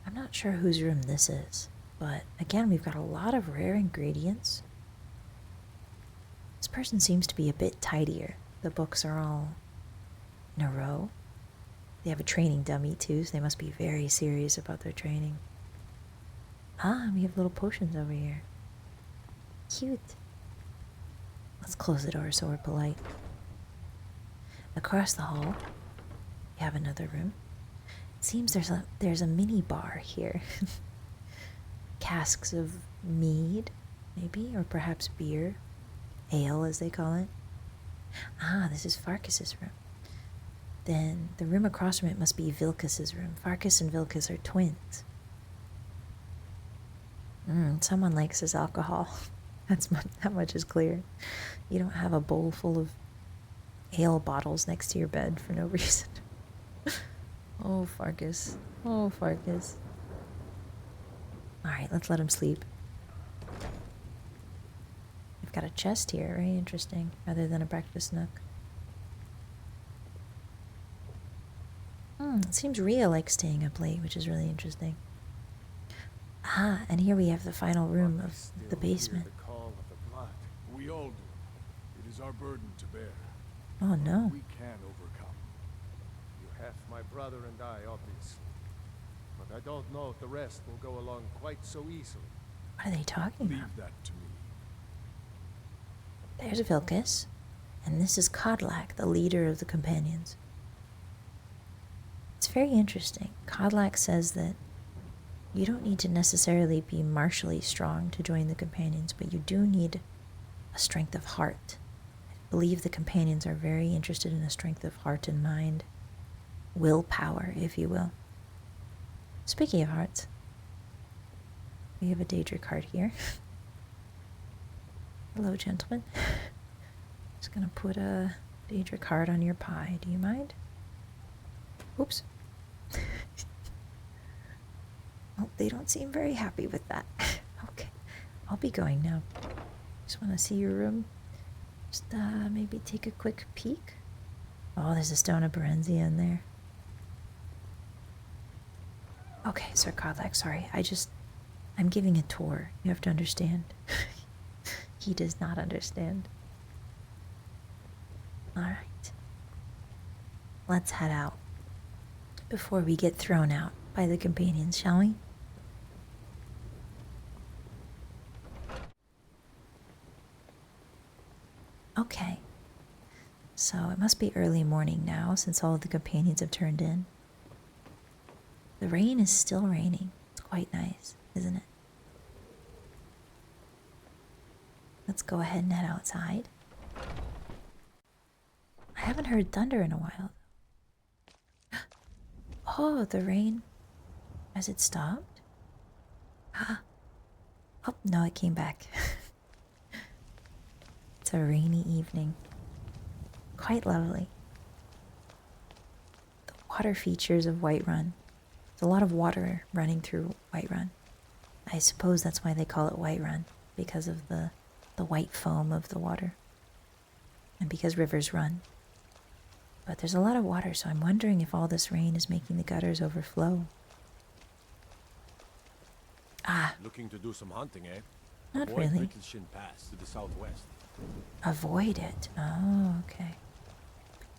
I'm not sure whose room this is, but again, we've got a lot of rare ingredients. This person seems to be a bit tidier. The books are all in a row. They have a training dummy too, so they must be very serious about their training. Ah, we have little potions over here. Cute. Let's close the door so we're polite. Across the hall, we have another room. It seems there's a mini bar here. Casks of mead, maybe, or perhaps beer. Ale, as they call it. Ah, this is Farkas's room. Then the room across from it must be Vilkas's room. Farkas and Vilkas are twins. Someone likes his alcohol. That much is clear. You don't have a bowl full of ale bottles next to your bed for no reason. Oh, Farkas. Oh, Farkas. Alright, let's let him sleep. We've got a chest here. Very interesting. Rather than a breakfast nook. It seems Rhea likes staying up late, which is really interesting. Ah, and here we have the final room of the basement. The call of the blood. We all do. It is our burden to bear. Oh no. We can overcome. You have my brother and I, obviously. But I don't know if the rest will go along quite so easily. What are they talking Leave about? that to me. There's Vilkas, and this is Kodlak, the leader of the companions. It's very interesting. Kodlak says that you don't need to necessarily be martially strong to join the companions, but you do need a strength of heart. I believe the companions are very interested in a strength of heart and mind. Willpower, if you will. Speaking of hearts, we have a Daedra card here. Hello, gentlemen. Just gonna put a Daedra card on your pie. Do you mind? Oops. Oh, they don't seem very happy with that. Okay, I'll be going now. Just want to see your room. Just maybe take a quick peek. Oh, there's a stone of Berenzia in there. Okay, Sir Kodlak, sorry. I'm giving a tour. You have to understand. He does not understand. Alright. Let's head out before we get thrown out by the companions, shall we? Okay. So it must be early morning now since all of the companions have turned in. The rain is still raining. It's quite nice, isn't it? Let's go ahead and head outside. I haven't heard thunder in a while. Oh, the rain. Has it stopped? Oh, no, it came back. It's a rainy evening. Quite lovely. The water features of Whiterun. There's a lot of water running through Whiterun. I suppose that's why they call it Whiterun, because of the white foam of the water. And because rivers run. But there's a lot of water, so I'm wondering if all this rain is making the gutters overflow. Ah. Looking to do some hunting, eh? Not Avoid really. Brittleshin Pass to the southwest. Avoid it. Oh, okay.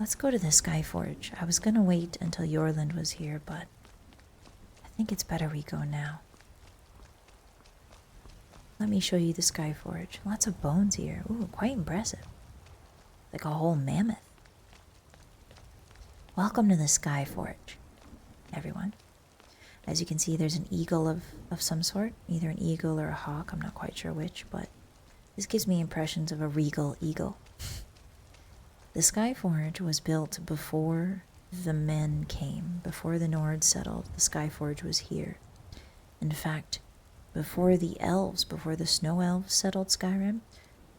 Let's go to the Skyforge. I was gonna wait until Yorland was here, but I think it's better we go now. Let me show you the Skyforge. Lots of bones here. Ooh, quite impressive. Like a whole mammoth. Welcome to the Skyforge, everyone. As you can see, there's an eagle of some sort. Either an eagle or a hawk. I'm not quite sure which, but this gives me impressions of a regal eagle. The Skyforge was built before the men came. Before the Nords settled, the Skyforge was here. In fact, before the elves, before the snow elves settled Skyrim,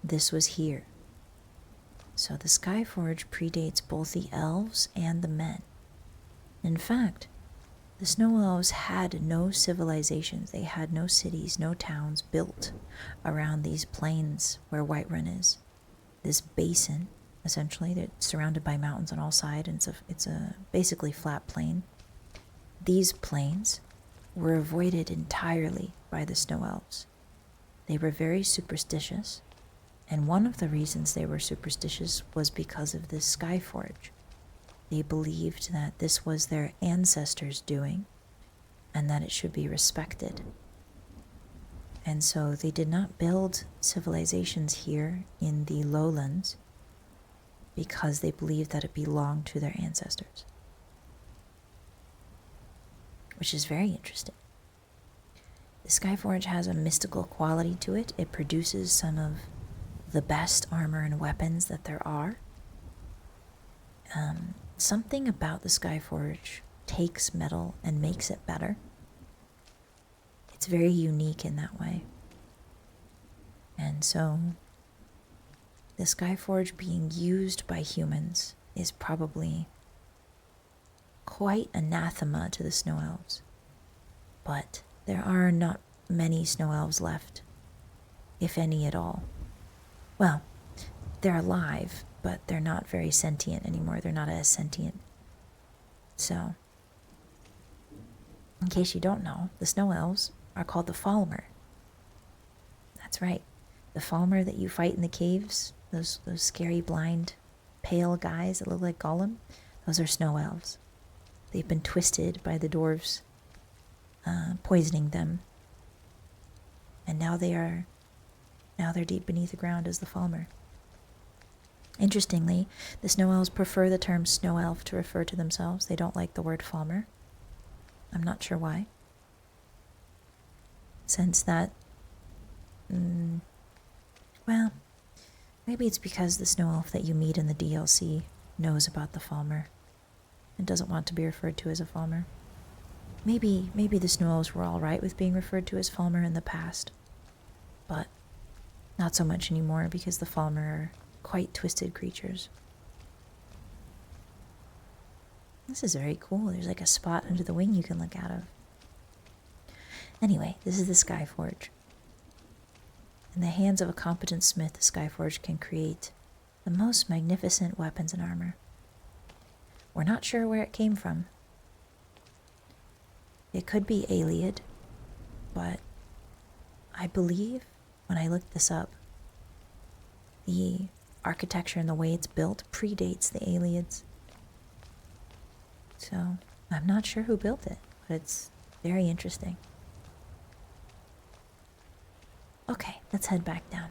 this was here. So the Skyforge predates both the elves and the men. In fact, the snow elves had no civilizations. They had no cities, no towns built around these plains where Whiterun is. This basin, essentially, that's surrounded by mountains on all sides, and it's a basically flat plain. These plains were avoided entirely by the snow elves. They were very superstitious, and one of the reasons they were superstitious was because of this Skyforge. They believed that this was their ancestors' doing, and that it should be respected. And so they did not build civilizations here in the lowlands because they believed that it belonged to their ancestors. Which is very interesting. The Skyforge has a mystical quality to it. It produces some of the best armor and weapons that there are. Something about the Skyforge takes metal and makes it better. It's very unique in that way. And so the Skyforge being used by humans is probably quite anathema to the snow elves. But there are not many snow elves left, if any at all. Well, they're alive, but they're not very sentient anymore. They're not as sentient. So, in case you don't know, the snow elves are called the Falmer. That's right. The Falmer that you fight in the caves, those scary, blind, pale guys that look like Gollum, those are snow elves. They've been twisted by the dwarves, poisoning them. And now they're deep beneath the ground as the Falmer. Interestingly, the snow elves prefer the term snow elf to refer to themselves. They don't like the word Falmer. I'm not sure why. Since that, well, maybe it's because the snow elf that you meet in the DLC knows about the Falmer and doesn't want to be referred to as a Falmer. Maybe the snow elves were all right with being referred to as Falmer in the past, but not so much anymore because the Falmer are quite twisted creatures. This is very cool. There's like a spot under the wing you can look out of. Anyway, this is the Skyforge. In the hands of a competent smith, the Skyforge can create the most magnificent weapons and armor. We're not sure where it came from. It could be Ayleid, but I believe when I looked this up, the architecture and the way it's built predates the Ayleids. So I'm not sure who built it, but it's very interesting. Okay, let's head back down.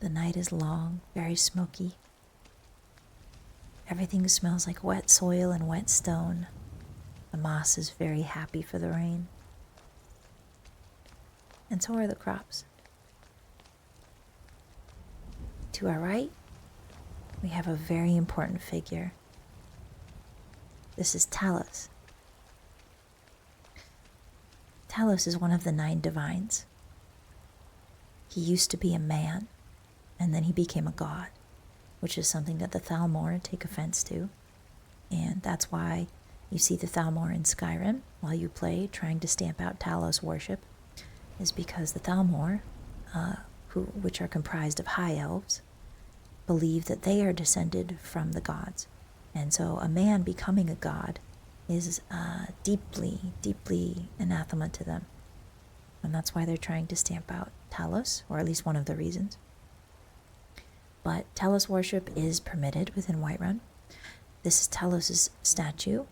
The night is long, very smoky. Everything smells like wet soil and wet stone. The moss is very happy for the rain. And so are the crops. To our right, we have a very important figure. This is Talos. Talos is one of the 9 divines. He used to be a man, and then he became a god, which is something that the Thalmor take offense to. And that's why you see the Thalmor in Skyrim while you play, trying to stamp out Talos worship, is because the Thalmor, which are comprised of high elves, believe that they are descended from the gods. And so a man becoming a god is deeply, deeply anathema to them. And that's why they're trying to stamp out Talos, or at least one of the reasons. But Talos worship is permitted within Whiterun. This is Talos' statue.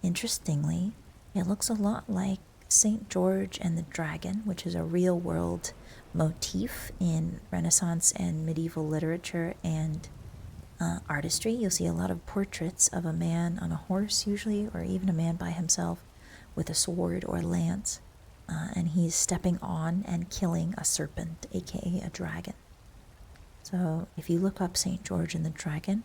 Interestingly, it looks a lot like St. George and the Dragon, which is a real-world motif in Renaissance and medieval literature and artistry. You'll see a lot of portraits of a man on a horse, usually, or even a man by himself with a sword or lance, and he's stepping on and killing a serpent, aka a dragon. So if you look up St. George and the Dragon,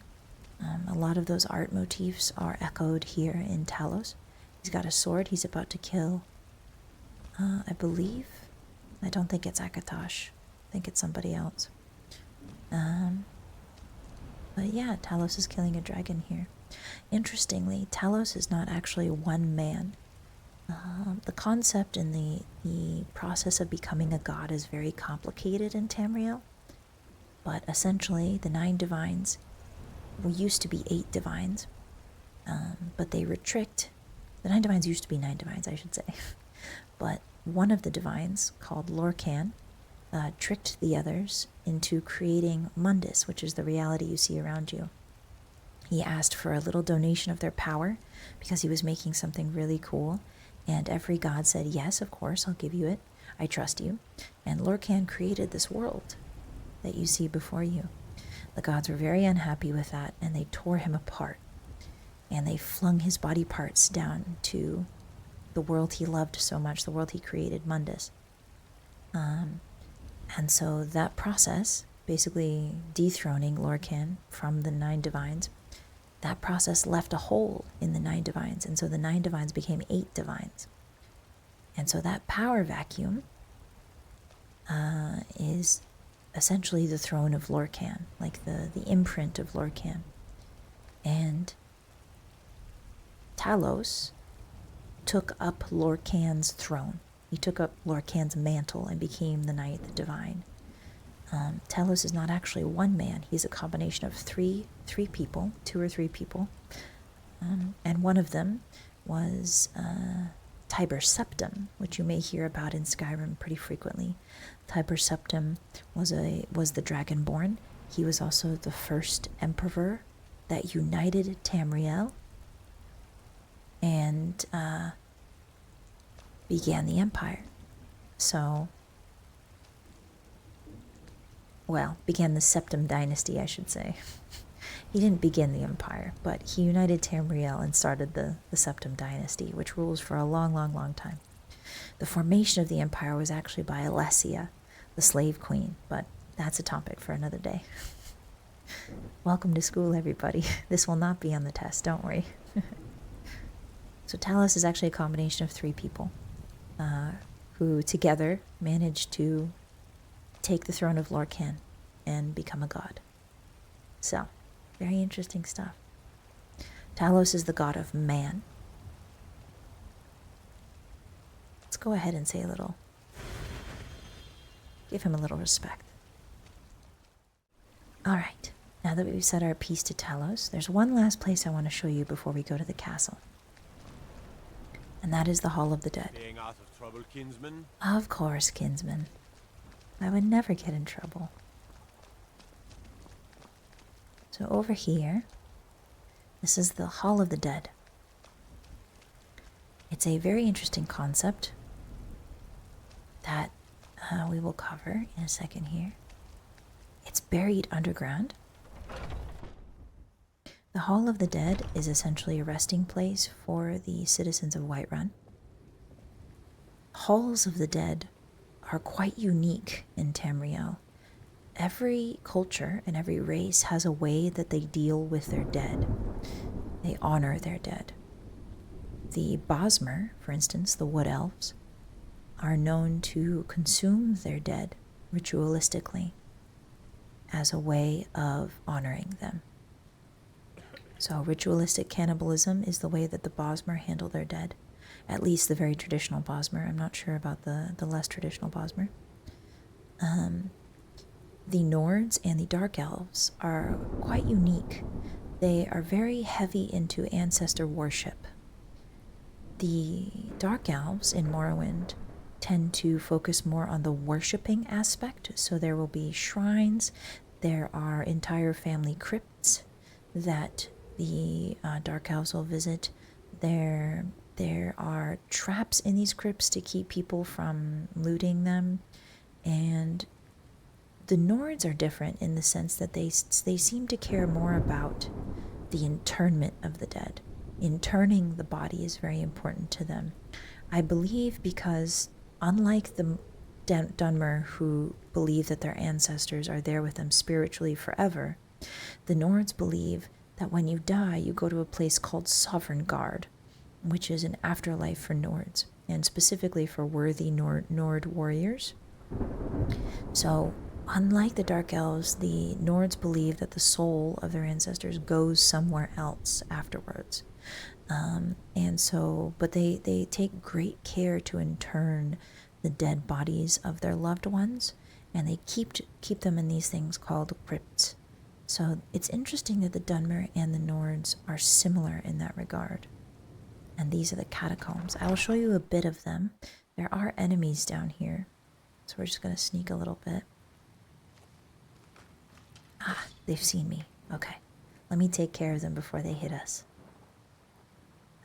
a lot of those art motifs are echoed here in Talos. He's got a sword. He's about to kill, I believe, I don't think it's Akatosh. I think it's somebody else. But yeah, Talos is killing a dragon here. Interestingly, Talos is not actually one man. The concept and the process of becoming a god is very complicated in Tamriel. But essentially, the 9 divines used to be 8 divines, but they restrict. The 9 divines used to be 9 divines, I should say. But one of the divines, called Lorcan, tricked the others into creating Mundus, which is the reality you see around you. He asked for a little donation of their power because he was making something really cool, and every god said, yes, of course, I'll give you it. I trust you. And Lorcan created this world that you see before you. The gods were very unhappy with that, and they tore him apart. And they flung his body parts down to the world he loved so much, the world he created, Mundus. And so that process, basically dethroning Lorcan from the 9 divines, that process left a hole in the 9 divines, and so the 9 divines became 8 divines. And so that power vacuum is essentially the throne of Lorcan, like the imprint of Lorcan. And Talos took up Lorcan's throne. He took up Lorcan's mantle and became the 9th divine. Talos is not actually one man. He's a combination of three people, 2 or 3 people. And one of them was Tiber Septim, which you may hear about in Skyrim pretty frequently. Tiber Septim was the Dragonborn. He was also the first emperor that united Tamriel and began the empire. So, well, began the Septim dynasty, I should say. He didn't begin the empire, but he united Tamriel and started the Septim dynasty, which rules for a long, long, long time. The formation of the empire was actually by Alessia, the slave queen, but that's a topic for another day. Welcome to school, everybody. This will not be on the test, don't worry. So Talos is actually a combination of 3 people who together managed to take the throne of Lorcan and become a god. So, very interesting stuff. Talos is the god of man. Let's go ahead and say give him a little respect. Alright, now that we've said our piece to Talos, there's one last place I want to show you before we go to the castle. And that is the Hall of the Dead. Staying out of trouble, kinsman? Of course, kinsman. I would never get in trouble. So over here, this is the Hall of the Dead. It's a very interesting concept that we will cover in a second here. It's buried underground. The Hall of the Dead is essentially a resting place for the citizens of Whiterun. Halls of the Dead are quite unique in Tamriel. Every culture and every race has a way that they deal with their dead. They honor their dead. The Bosmer, for instance, the Wood Elves, are known to consume their dead ritualistically as a way of honoring them. So ritualistic cannibalism is the way that the Bosmer handle their dead. At least the very traditional Bosmer. I'm not sure about the less traditional Bosmer. The Nords and the Dark Elves are quite unique. They are very heavy into ancestor worship. The Dark Elves in Morrowind tend to focus more on the worshipping aspect. So there will be shrines. There are entire family crypts that the Dark Elves will visit. There are traps in these crypts to keep people from looting them. And the Nords are different in the sense that they seem to care more about the internment of the dead. Interning the body is very important to them. I believe because unlike the Dunmer, who believe that their ancestors are there with them spiritually forever, the Nords believe that when you die, you go to a place called Sovereign Guard, which is an afterlife for Nords, and specifically for worthy Nord warriors. So, unlike the Dark Elves, the Nords believe that the soul of their ancestors goes somewhere else afterwards. But they take great care to intern the dead bodies of their loved ones, and they keep them in these things called crypts. So it's interesting that the Dunmer and the Nords are similar in that regard. And these are the catacombs. I will show you a bit of them. There are enemies down here, so we're just going to sneak a little bit. Ah, they've seen me. Okay, let me take care of them before they hit us.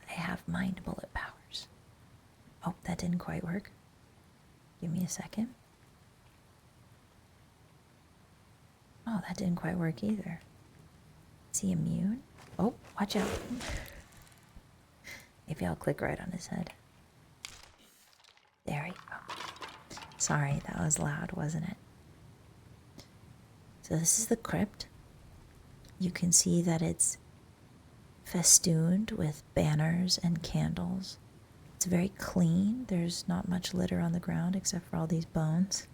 I have mind bullet powers. Oh, that didn't quite work. Give me a second. Oh, that didn't quite work either. Is he immune? Oh, watch out. Maybe I'll click right on his head. There we go. Sorry, that was loud, wasn't it? So this is the crypt. You can see that it's festooned with banners and candles. It's very clean. There's not much litter on the ground except for all these bones.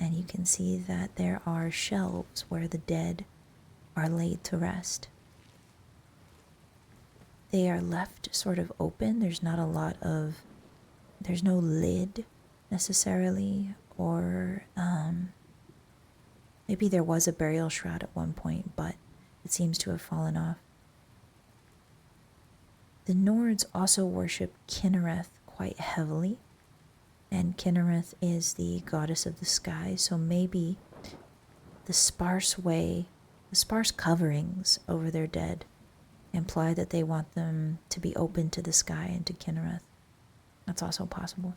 And you can see that there are shelves where the dead are laid to rest. They are left sort of open. There's not a lot of, there's no lid necessarily, or maybe there was a burial shroud at one point, but it seems to have fallen off. The Nords also worship Kinnereth quite heavily, and Kinnereth is the goddess of the sky, so maybe the sparse coverings over their dead imply that they want them to be open to the sky and to Kinnereth. That's also possible.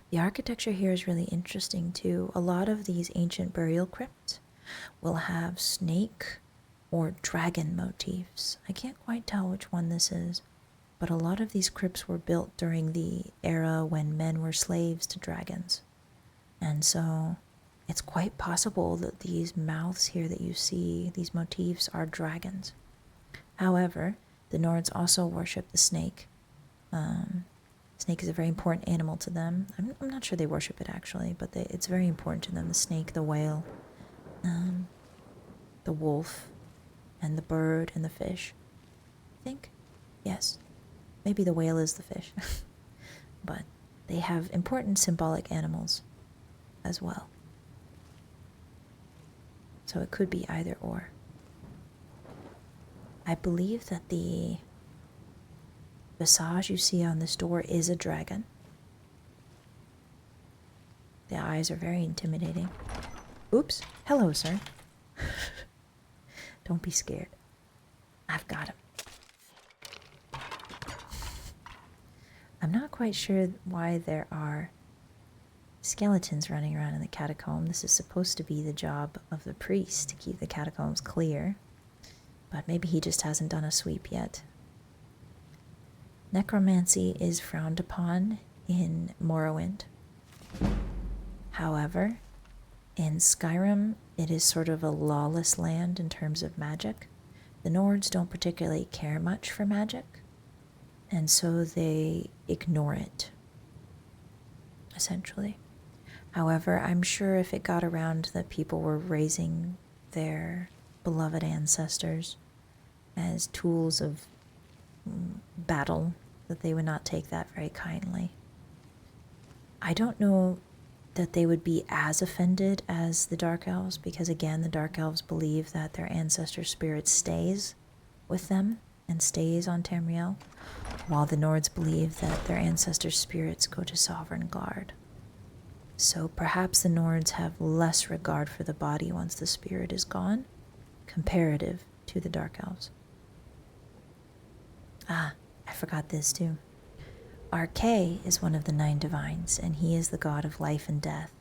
The architecture here is really interesting too. A lot of these ancient burial crypts will have snake or dragon motifs. I can't quite tell which one this is, but a lot of these crypts were built during the era when men were slaves to dragons. And so it's quite possible that these mouths here that you see, these motifs, are dragons. However, the Nords also worship the snake. Snake is a very important animal to them. I'm not sure they worship it actually, but it's very important to them. The snake, the whale, the wolf, and the bird and the fish. I think, yes. Maybe the whale is the fish. But they have important symbolic animals as well. So it could be either or. I believe that the visage you see on this door is a dragon. The eyes are very intimidating. Oops. Hello, sir. Don't be scared. I've got him. I'm not quite sure why there are skeletons running around in the catacomb. This is supposed to be the job of the priest to keep the catacombs clear, but maybe he just hasn't done a sweep yet. Necromancy is frowned upon in Morrowind. However, in Skyrim, it is sort of a lawless land in terms of magic. The Nords don't particularly care much for magic, and so they ignore it, essentially. However, I'm sure if it got around that people were raising their beloved ancestors as tools of battle, that they would not take that very kindly. I don't know that they would be as offended as the Dark Elves, because again, the Dark Elves believe that their ancestor spirit stays with them and stays on Tamriel, while the Nords believe that their ancestor spirits go to Sovereign Guard. So perhaps the Nords have less regard for the body once the spirit is gone, comparative to the Dark Elves. Ah, I forgot this too. Arkay is one of the 9 divines, and he is the god of life and death.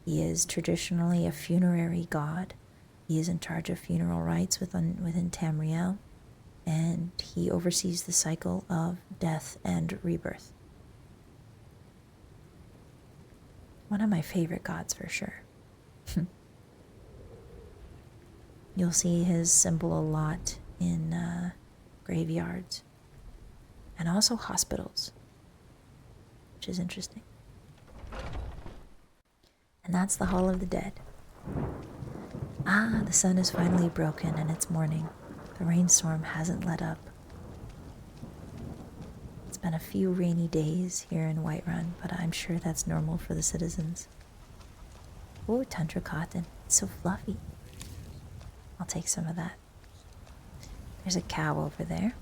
He is traditionally a funerary god. He is in charge of funeral rites within Tamriel, and he oversees the cycle of death and rebirth. One of my favorite gods for sure. You'll see his symbol a lot in graveyards and also hospitals, which is interesting. And that's the Hall of the Dead. Ah, the sun is finally broken and it's morning. The rainstorm hasn't let up. It's been a few rainy days here in Whiterun, but I'm sure that's normal for the citizens. Oh, tundra cotton. It's so fluffy. I'll take some of that. There's a cow over there.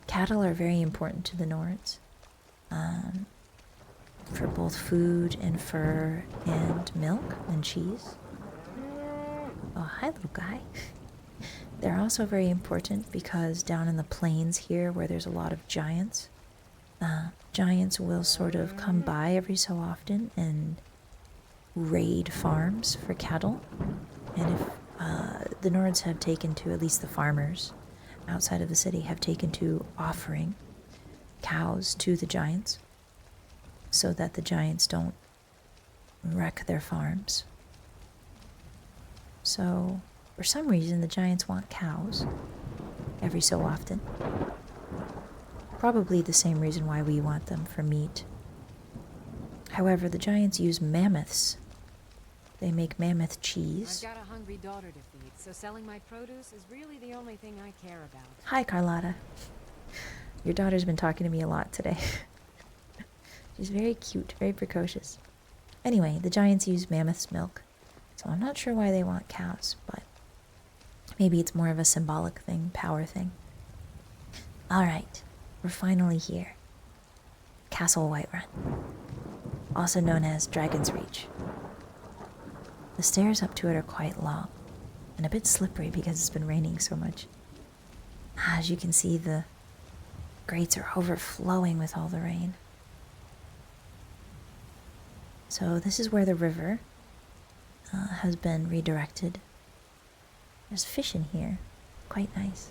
Cattle are very important to the Nords, for both food and fur and milk and cheese. Oh, hi, little guy. They're also very important because down in the plains here, where there's a lot of giants, giants will sort of come by every so often and raid farms for cattle. And if the Nords have taken to, at least the farmers outside of the city, have taken to offering cows to the giants so that the giants don't wreck their farms. So, for some reason, the giants want cows every so often. Probably the same reason why we want them for meat. However, the giants use mammoths. They make mammoth cheese. I've got a hungry daughter to feed, so selling my produce is really the only thing I care about. Hi, Carlotta. Your daughter's been talking to me a lot today. She's very cute, very precocious. Anyway, the giants use mammoth's milk, so I'm not sure why they want cows, but maybe it's more of a symbolic thing, power thing. Alright, we're finally here. Castle Whiterun, also known as Dragon's Reach. The stairs up to it are quite long, and a bit slippery because it's been raining so much. As you can see, the grates are overflowing with all the rain. So this is where the river has been redirected. There's fish in here. Quite nice.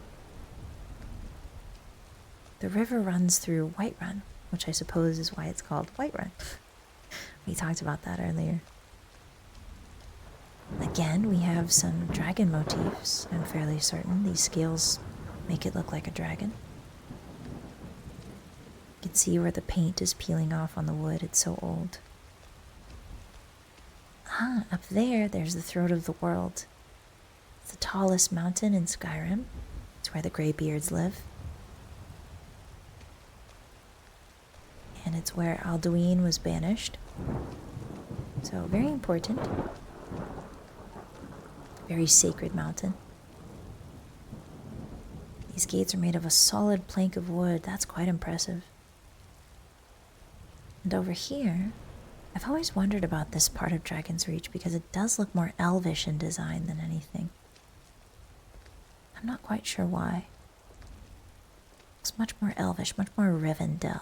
The river runs through Whiterun, which I suppose is why it's called Whiterun. We talked about that earlier. Again, we have some dragon motifs, I'm fairly certain. These scales make it look like a dragon. You can see where the paint is peeling off on the wood. It's so old. Ah, up there's the Throat of the World. It's the tallest mountain in Skyrim. It's where the Greybeards live. And it's where Alduin was banished. So, very important. Very sacred mountain. These gates are made of a solid plank of wood. That's quite impressive. And over here, I've always wondered about this part of Dragon's Reach because it does look more elvish in design than anything. I'm not quite sure why. It's much more elvish, much more Rivendell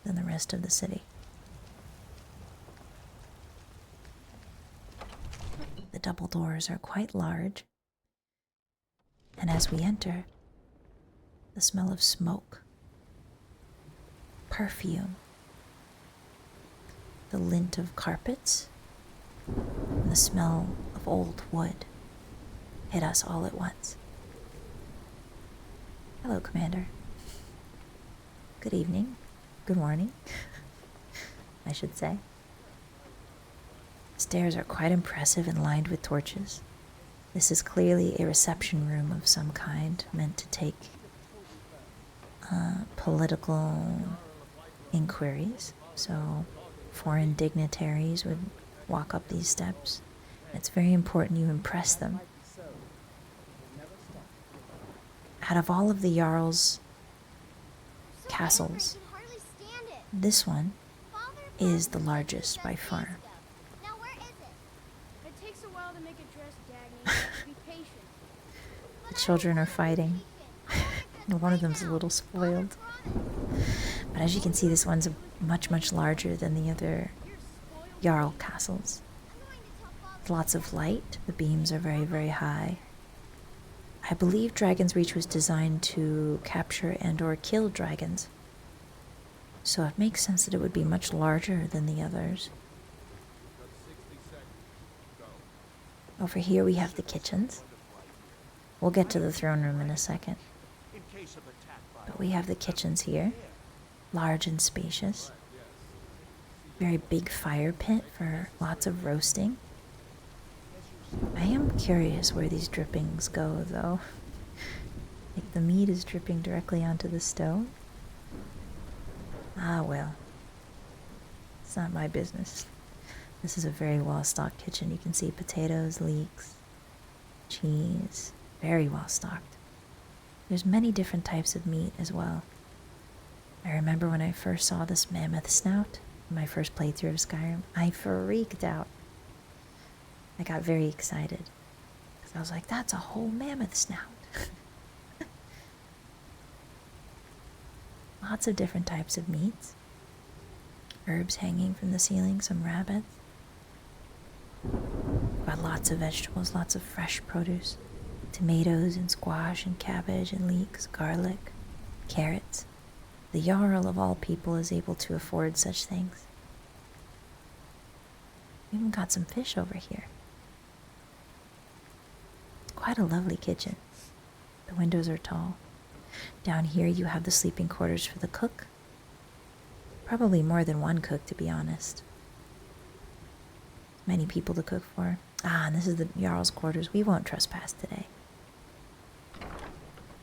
than the rest of the city. The double doors are quite large, and as we enter, the smell of smoke, perfume, the lint of carpets, and the smell of old wood hit us all at once. Hello, Commander. Good evening. Good morning, I should say. Stairs are quite impressive and lined with torches. This is clearly a reception room of some kind, meant to take political inquiries. So foreign dignitaries would walk up these steps. It's very important you impress them. Out of all of the Jarl's castles, this one is the largest by far. Now where is it? It takes a while to make a dress, Dagny. Be patient. The children are fighting. And one of them's a little spoiled. But as you can see, this one's much, much larger than the other Jarl castles. Lots of light. The beams are very, very high. I believe Dragon's Reach was designed to capture and or kill dragons. So it makes sense that it would be much larger than the others. Over here we have the kitchens. We'll get to the throne room in a second. But we have the kitchens here. Large and spacious. Very big fire pit for lots of roasting. I am curious where these drippings go, though. Like the meat is dripping directly onto the stove. Ah, well. It's not my business. This is a very well-stocked kitchen. You can see potatoes, leeks, cheese. Very well-stocked. There's many different types of meat as well. I remember when I first saw this mammoth snout in my first playthrough of Skyrim, I freaked out. I got very excited. Because I was like, that's a whole mammoth snout. Lots of different types of meats. Herbs hanging from the ceiling, some rabbits. Got lots of vegetables, lots of fresh produce. Tomatoes and squash and cabbage and leeks, garlic, carrots. The Jarl of all people is able to afford such things. We even got some fish over here. It's quite a lovely kitchen. The windows are tall. Down here you have the sleeping quarters for the cook. Probably more than one cook, to be honest. Many people to cook for. Ah, and this is the Jarl's quarters. We won't trespass today.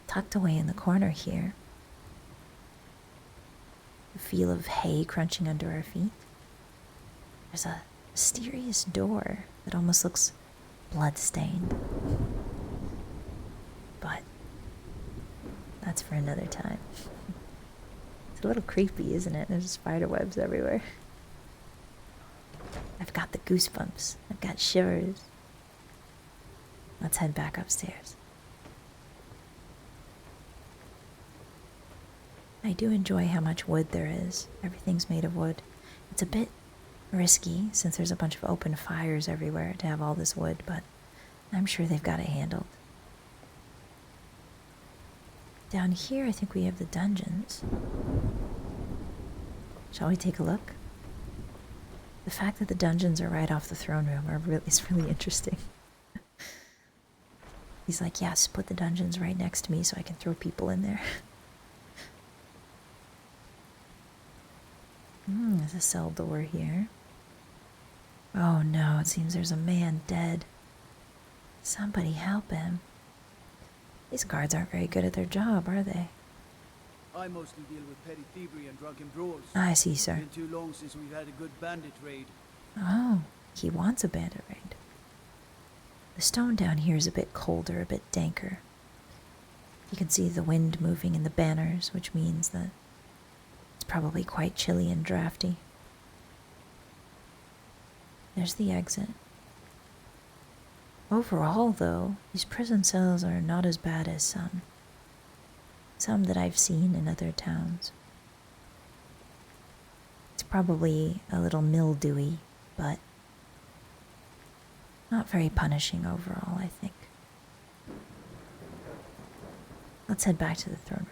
Tucked away in the corner here. The feel of hay crunching under our feet. There's a mysterious door that almost looks blood-stained. But that's for another time. It's a little creepy, isn't it? There's spider webs everywhere. I've got the goosebumps. I've got shivers. Let's head back upstairs. I do enjoy how much wood there is. Everything's made of wood. It's a bit risky since there's a bunch of open fires everywhere to have all this wood, but I'm sure they've got it handled. Down here, I think we have the dungeons. Shall we take a look? The fact that the dungeons are right off the throne room is really interesting. He's like, yes, put the dungeons right next to me so I can throw people in there. There's a cell door here. Oh no, it seems there's a man dead. Somebody help him. These guards aren't very good at their job, are they? I mostly deal with petty thievery and drunken brawls. I see, sir. It's been too long since we've had a good bandit raid. Oh, he wants a bandit raid. The stone down here is a bit colder, a bit danker. You can see the wind moving in the banners, which means that it's probably quite chilly and drafty. There's the exit. Overall, though, these prison cells are not as bad as some that I've seen in other towns. It's probably a little mildewy, but not very punishing overall, I think. Let's head back to the throne room.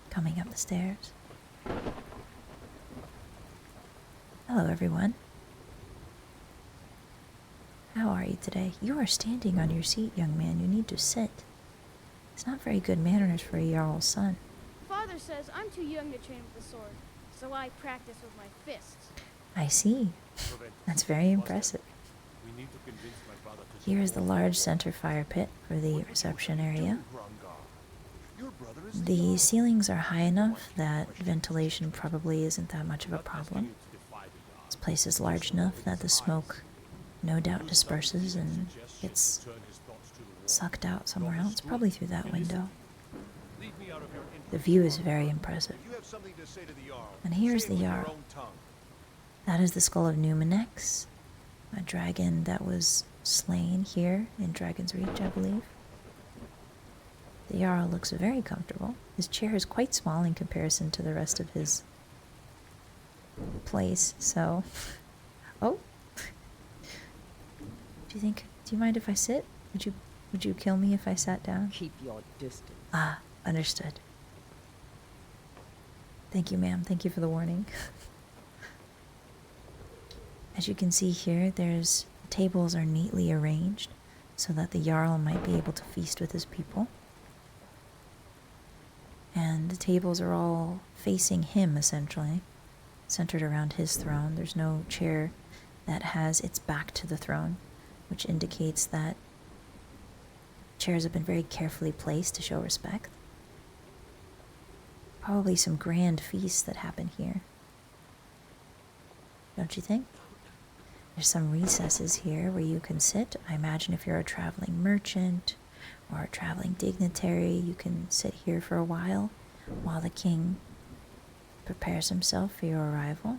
Coming up the stairs. Hello, everyone. How are you today? You are standing on your seat, young man. You need to sit. It's not very good manners for a Jarl's son. Father says I'm too young to train with the sword, so I practice with my fists. I see. That's very impressive. We need to convince my brother to Here is the large center fire pit for the reception area. The ceilings are high enough that ventilation probably isn't that much of a problem. This place is large enough that the smoke no doubt disperses and gets sucked out somewhere else, probably through that window. The view is very impressive. And here's the Jarl. That is the skull of Numenex, a dragon that was slain here in Dragon's Reach, I believe. The Jarl looks very comfortable. His chair is quite small in comparison to the rest of his place, so... Oh! Do you mind if I sit? Would you kill me if I sat down? Keep your distance. Ah, understood. Thank you, ma'am. Thank you for the warning. As you can see here, tables are neatly arranged so that the Jarl might be able to feast with his people. And the tables are all facing him, essentially, centered around his throne. There's no chair that has its back to the throne, which indicates that chairs have been very carefully placed to show respect. Probably some grand feasts that happen here. Don't you think? There's some recesses here where you can sit. I imagine if you're a traveling merchant or a traveling dignitary, you can sit here for a while the king prepares himself for your arrival.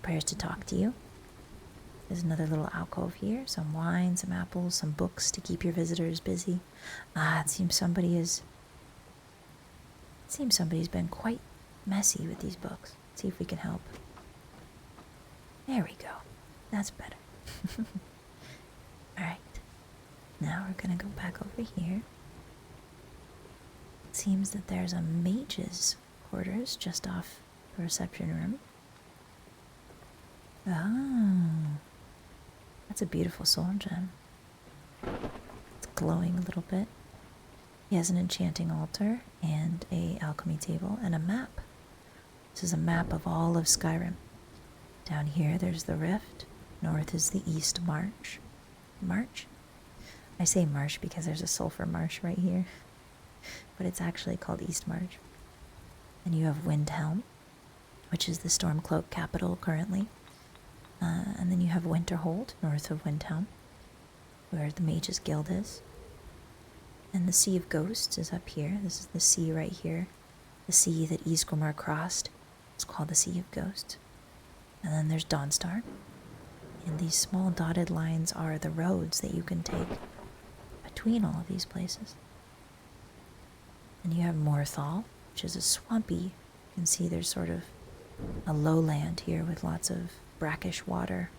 Prepares to talk to you. There's another little alcove here. Some wine, some apples, some books to keep your visitors busy. It seems somebody's been quite messy with these books. Let's see if we can help. There we go. That's better. Alright. Now we're gonna go back over here. It seems that there's a mage's quarters just off the reception room. Oh. That's a beautiful soul gem. It's glowing a little bit. He has an enchanting altar and a alchemy table and a map. This is a map of all of Skyrim. Down here there's the Rift. North is the East March. March? I say marsh because there's a sulfur marsh right here. But it's actually called East March. And you have Windhelm, which is the Stormcloak capital currently. And then you have Winterhold, north of Windhelm, where the Mage's Guild is. And the Sea of Ghosts is up here. This is the sea right here. The sea that Ysgramor crossed. It's called the Sea of Ghosts. And then there's Dawnstar. And these small dotted lines are the roads that you can take between all of these places. And you have Morthal, which is a swampy. You can see there's sort of a lowland here with lots of brackish water,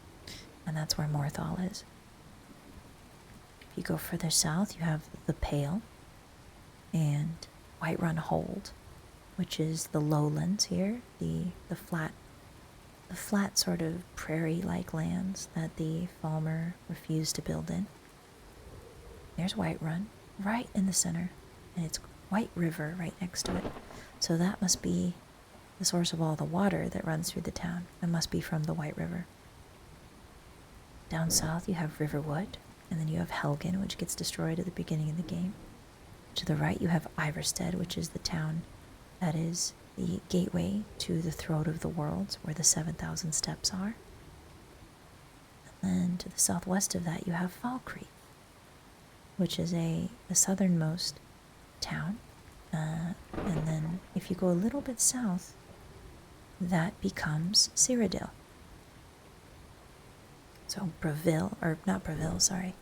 and that's where Morthal is. If you go further south, you have the Pale and Whiterun Hold, which is the lowlands here, the flat sort of prairie-like lands that the Falmer refused to build in. There's Whiterun, right in the center, and it's White River right next to it. So that must be the source of all the water that runs through the town. It must be from the White River. Down south you have Riverwood, and then you have Helgen, which gets destroyed at the beginning of the game. To the right you have Iverstead, which is the town that is the gateway to the Throat of the Worlds, where the 7,000 steps are. And then to the southwest of that you have Falkreath, which is the southernmost town. And then if you go a little bit south, that becomes Cyrodiil. So Breville, or not Breville, sorry.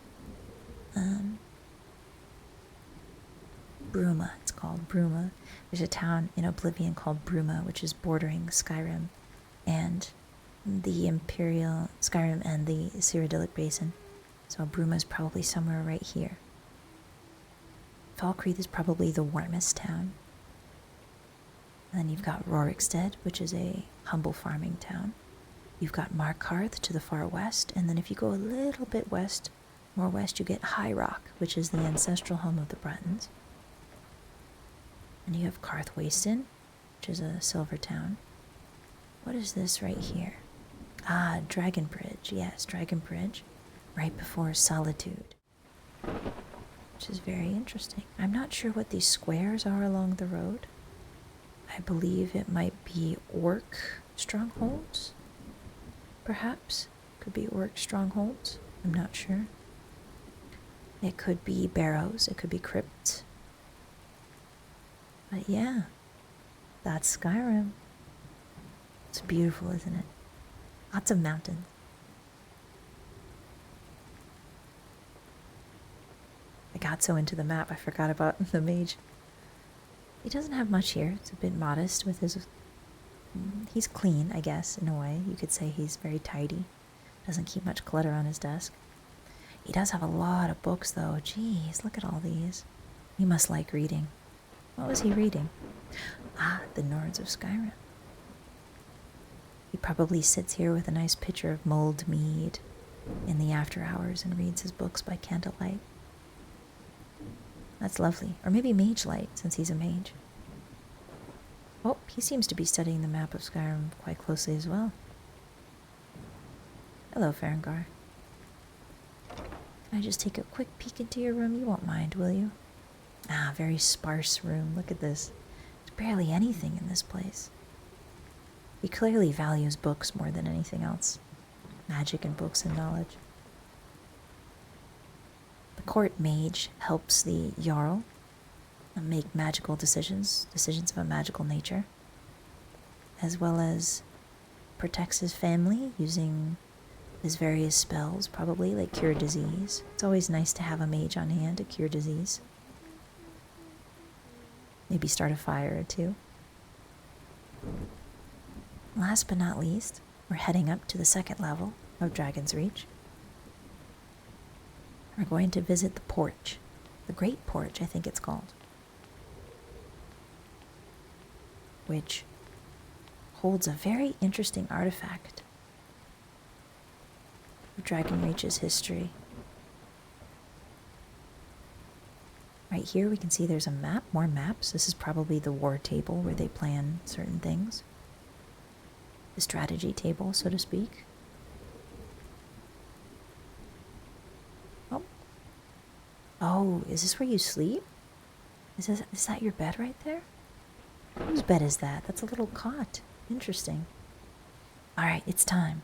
Bruma, it's called Bruma. There's a town in Oblivion called Bruma, which is bordering Skyrim and the Imperial Skyrim and the Cyrodiilic Basin. So Bruma is probably somewhere right here. Falkreath is probably the warmest town. And then you've got Rorikstead, which is a humble farming town. You've got Markarth to the far west, and then if you go a little bit west, more west, you get High Rock, which is the ancestral home of the Bretons. And you have Karthwasten, which is a silver town. What is this right here? Ah, Dragon Bridge. Yes, Dragon Bridge. Right before Solitude. Which is very interesting. I'm not sure what these squares are along the road. I believe it might be orc strongholds. Perhaps. Could be orc strongholds. I'm not sure. It could be barrows. It could be crypts. But yeah, that's Skyrim. It's beautiful, isn't it? Lots of mountains. I got so into the map, I forgot about the mage. He doesn't have much here. It's a bit modest with his... He's clean, I guess, in a way. You could say he's very tidy. Doesn't keep much clutter on his desk. He does have a lot of books, though. Jeez, look at all these. He must like reading. What was he reading? Ah, the Nords of Skyrim. He probably sits here with a nice pitcher of mulled mead in the after hours and reads his books by candlelight. That's lovely. Or maybe mage light, since he's a mage. Oh, he seems to be studying the map of Skyrim quite closely as well. Hello, Farengar. Can I just take a quick peek into your room? You won't mind, will you? Ah, very sparse room. Look at this. There's barely anything in this place. He clearly values books more than anything else. Magic and books and knowledge. The court mage helps the Jarl make magical decisions of a magical nature, as well as protects his family using his various spells, probably, like cure disease. It's always nice to have a mage on hand to cure disease. Maybe start a fire or two. Last but not least, we're heading up to the second level of Dragon's Reach. We're going to visit the porch. The Great Porch, I think it's called. Which holds a very interesting artifact of Dragon Reach's history. Right here we can see there's a map, more maps. This is probably the war table where they plan certain things. The strategy table, so to speak. Oh, is this where you sleep? Is that your bed right there? Whose bed is that? That's a little cot. Interesting. Alright, it's time.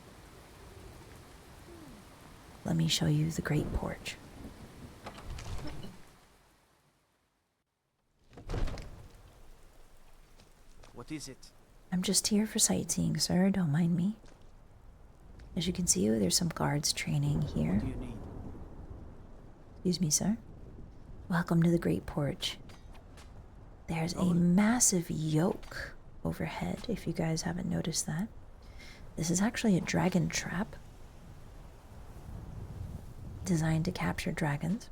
Let me show you the Great Porch. What is it? I'm just here for sightseeing, sir. Don't mind me. As you can see, there's some guards training here. What do you need? Excuse me, sir. Welcome to the Great Porch. There's a massive yoke overhead, if you guys haven't noticed that. This is actually a dragon trap designed to capture dragons,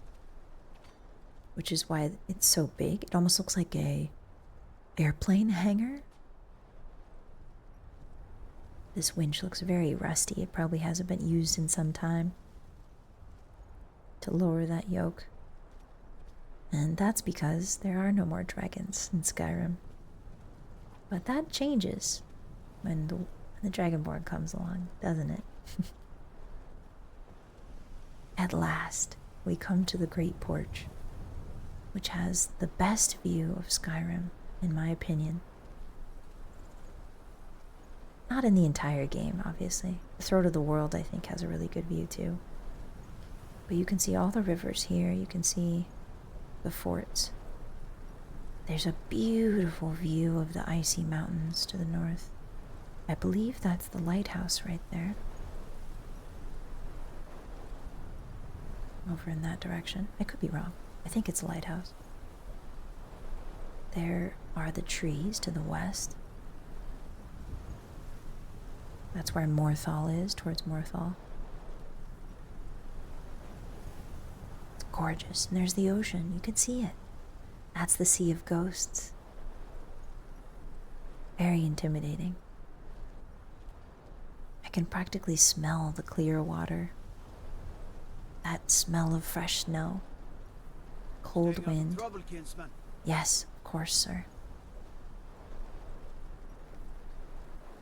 which is why it's so big. It almost looks like a airplane hangar. This winch looks very rusty. It probably hasn't been used in some time to lower that yoke. And that's because there are no more dragons in Skyrim. But that changes when the Dragonborn comes along, doesn't it? At last, we come to the Great Porch, which has the best view of Skyrim, in my opinion. Not in the entire game, obviously. The Throat of the World, I think, has a really good view, too. But you can see all the rivers here. You can see the forts. There's a beautiful view of the icy mountains to the north. I believe that's the lighthouse right there. Over in that direction. I could be wrong. I think it's a lighthouse. There are the trees to the west. That's where Morthal is, towards Morthal. It's gorgeous. And there's the ocean. You can see it. That's the Sea of Ghosts. Very intimidating. I can practically smell the clear water. That smell of fresh snow. Cold wind. Trouble, kinsman. Yes, of course, sir.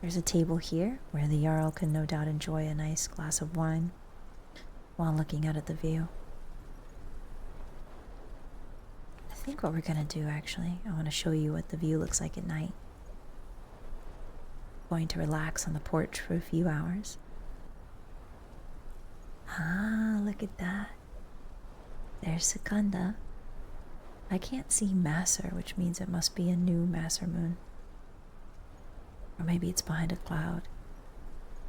There's a table here where the Jarl can no doubt enjoy a nice glass of wine while looking out at the view. I think what we're gonna do, actually, I want to show you what the view looks like at night. Going to relax on the porch for a few hours. Ah, look at that. There's Secunda. I can't see Masser, which means it must be a new Masser moon. Or maybe it's behind a cloud.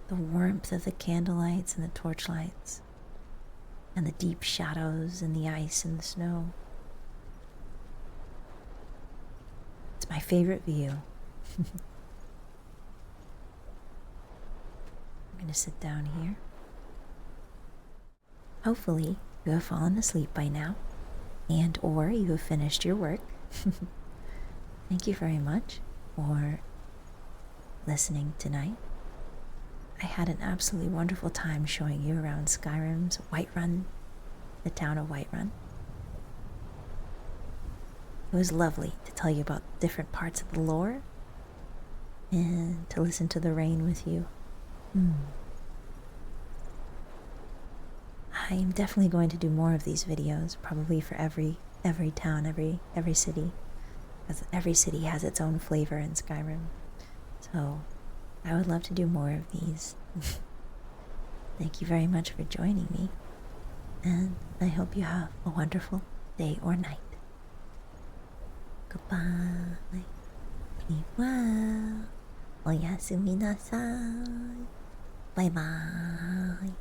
The warmth of the candlelights and the torchlights, and the deep shadows and the ice and the snow. It's my favorite view. I'm gonna sit down here. Hopefully you have fallen asleep by now, and or you have finished your work. Thank you very much for listening tonight. I had an absolutely wonderful time showing you around Skyrim's Whiterun, the town of Whiterun. It was lovely to tell you about different parts of the lore and to listen to the rain with you. I am definitely going to do more of these videos, probably for every town, every city, because every city has its own flavor in Skyrim. So I would love to do more of these. Thank you very much for joining me, and I hope you have a wonderful day or night. Goodbye. Sleep well. Oyasumi nasai. Bye bye.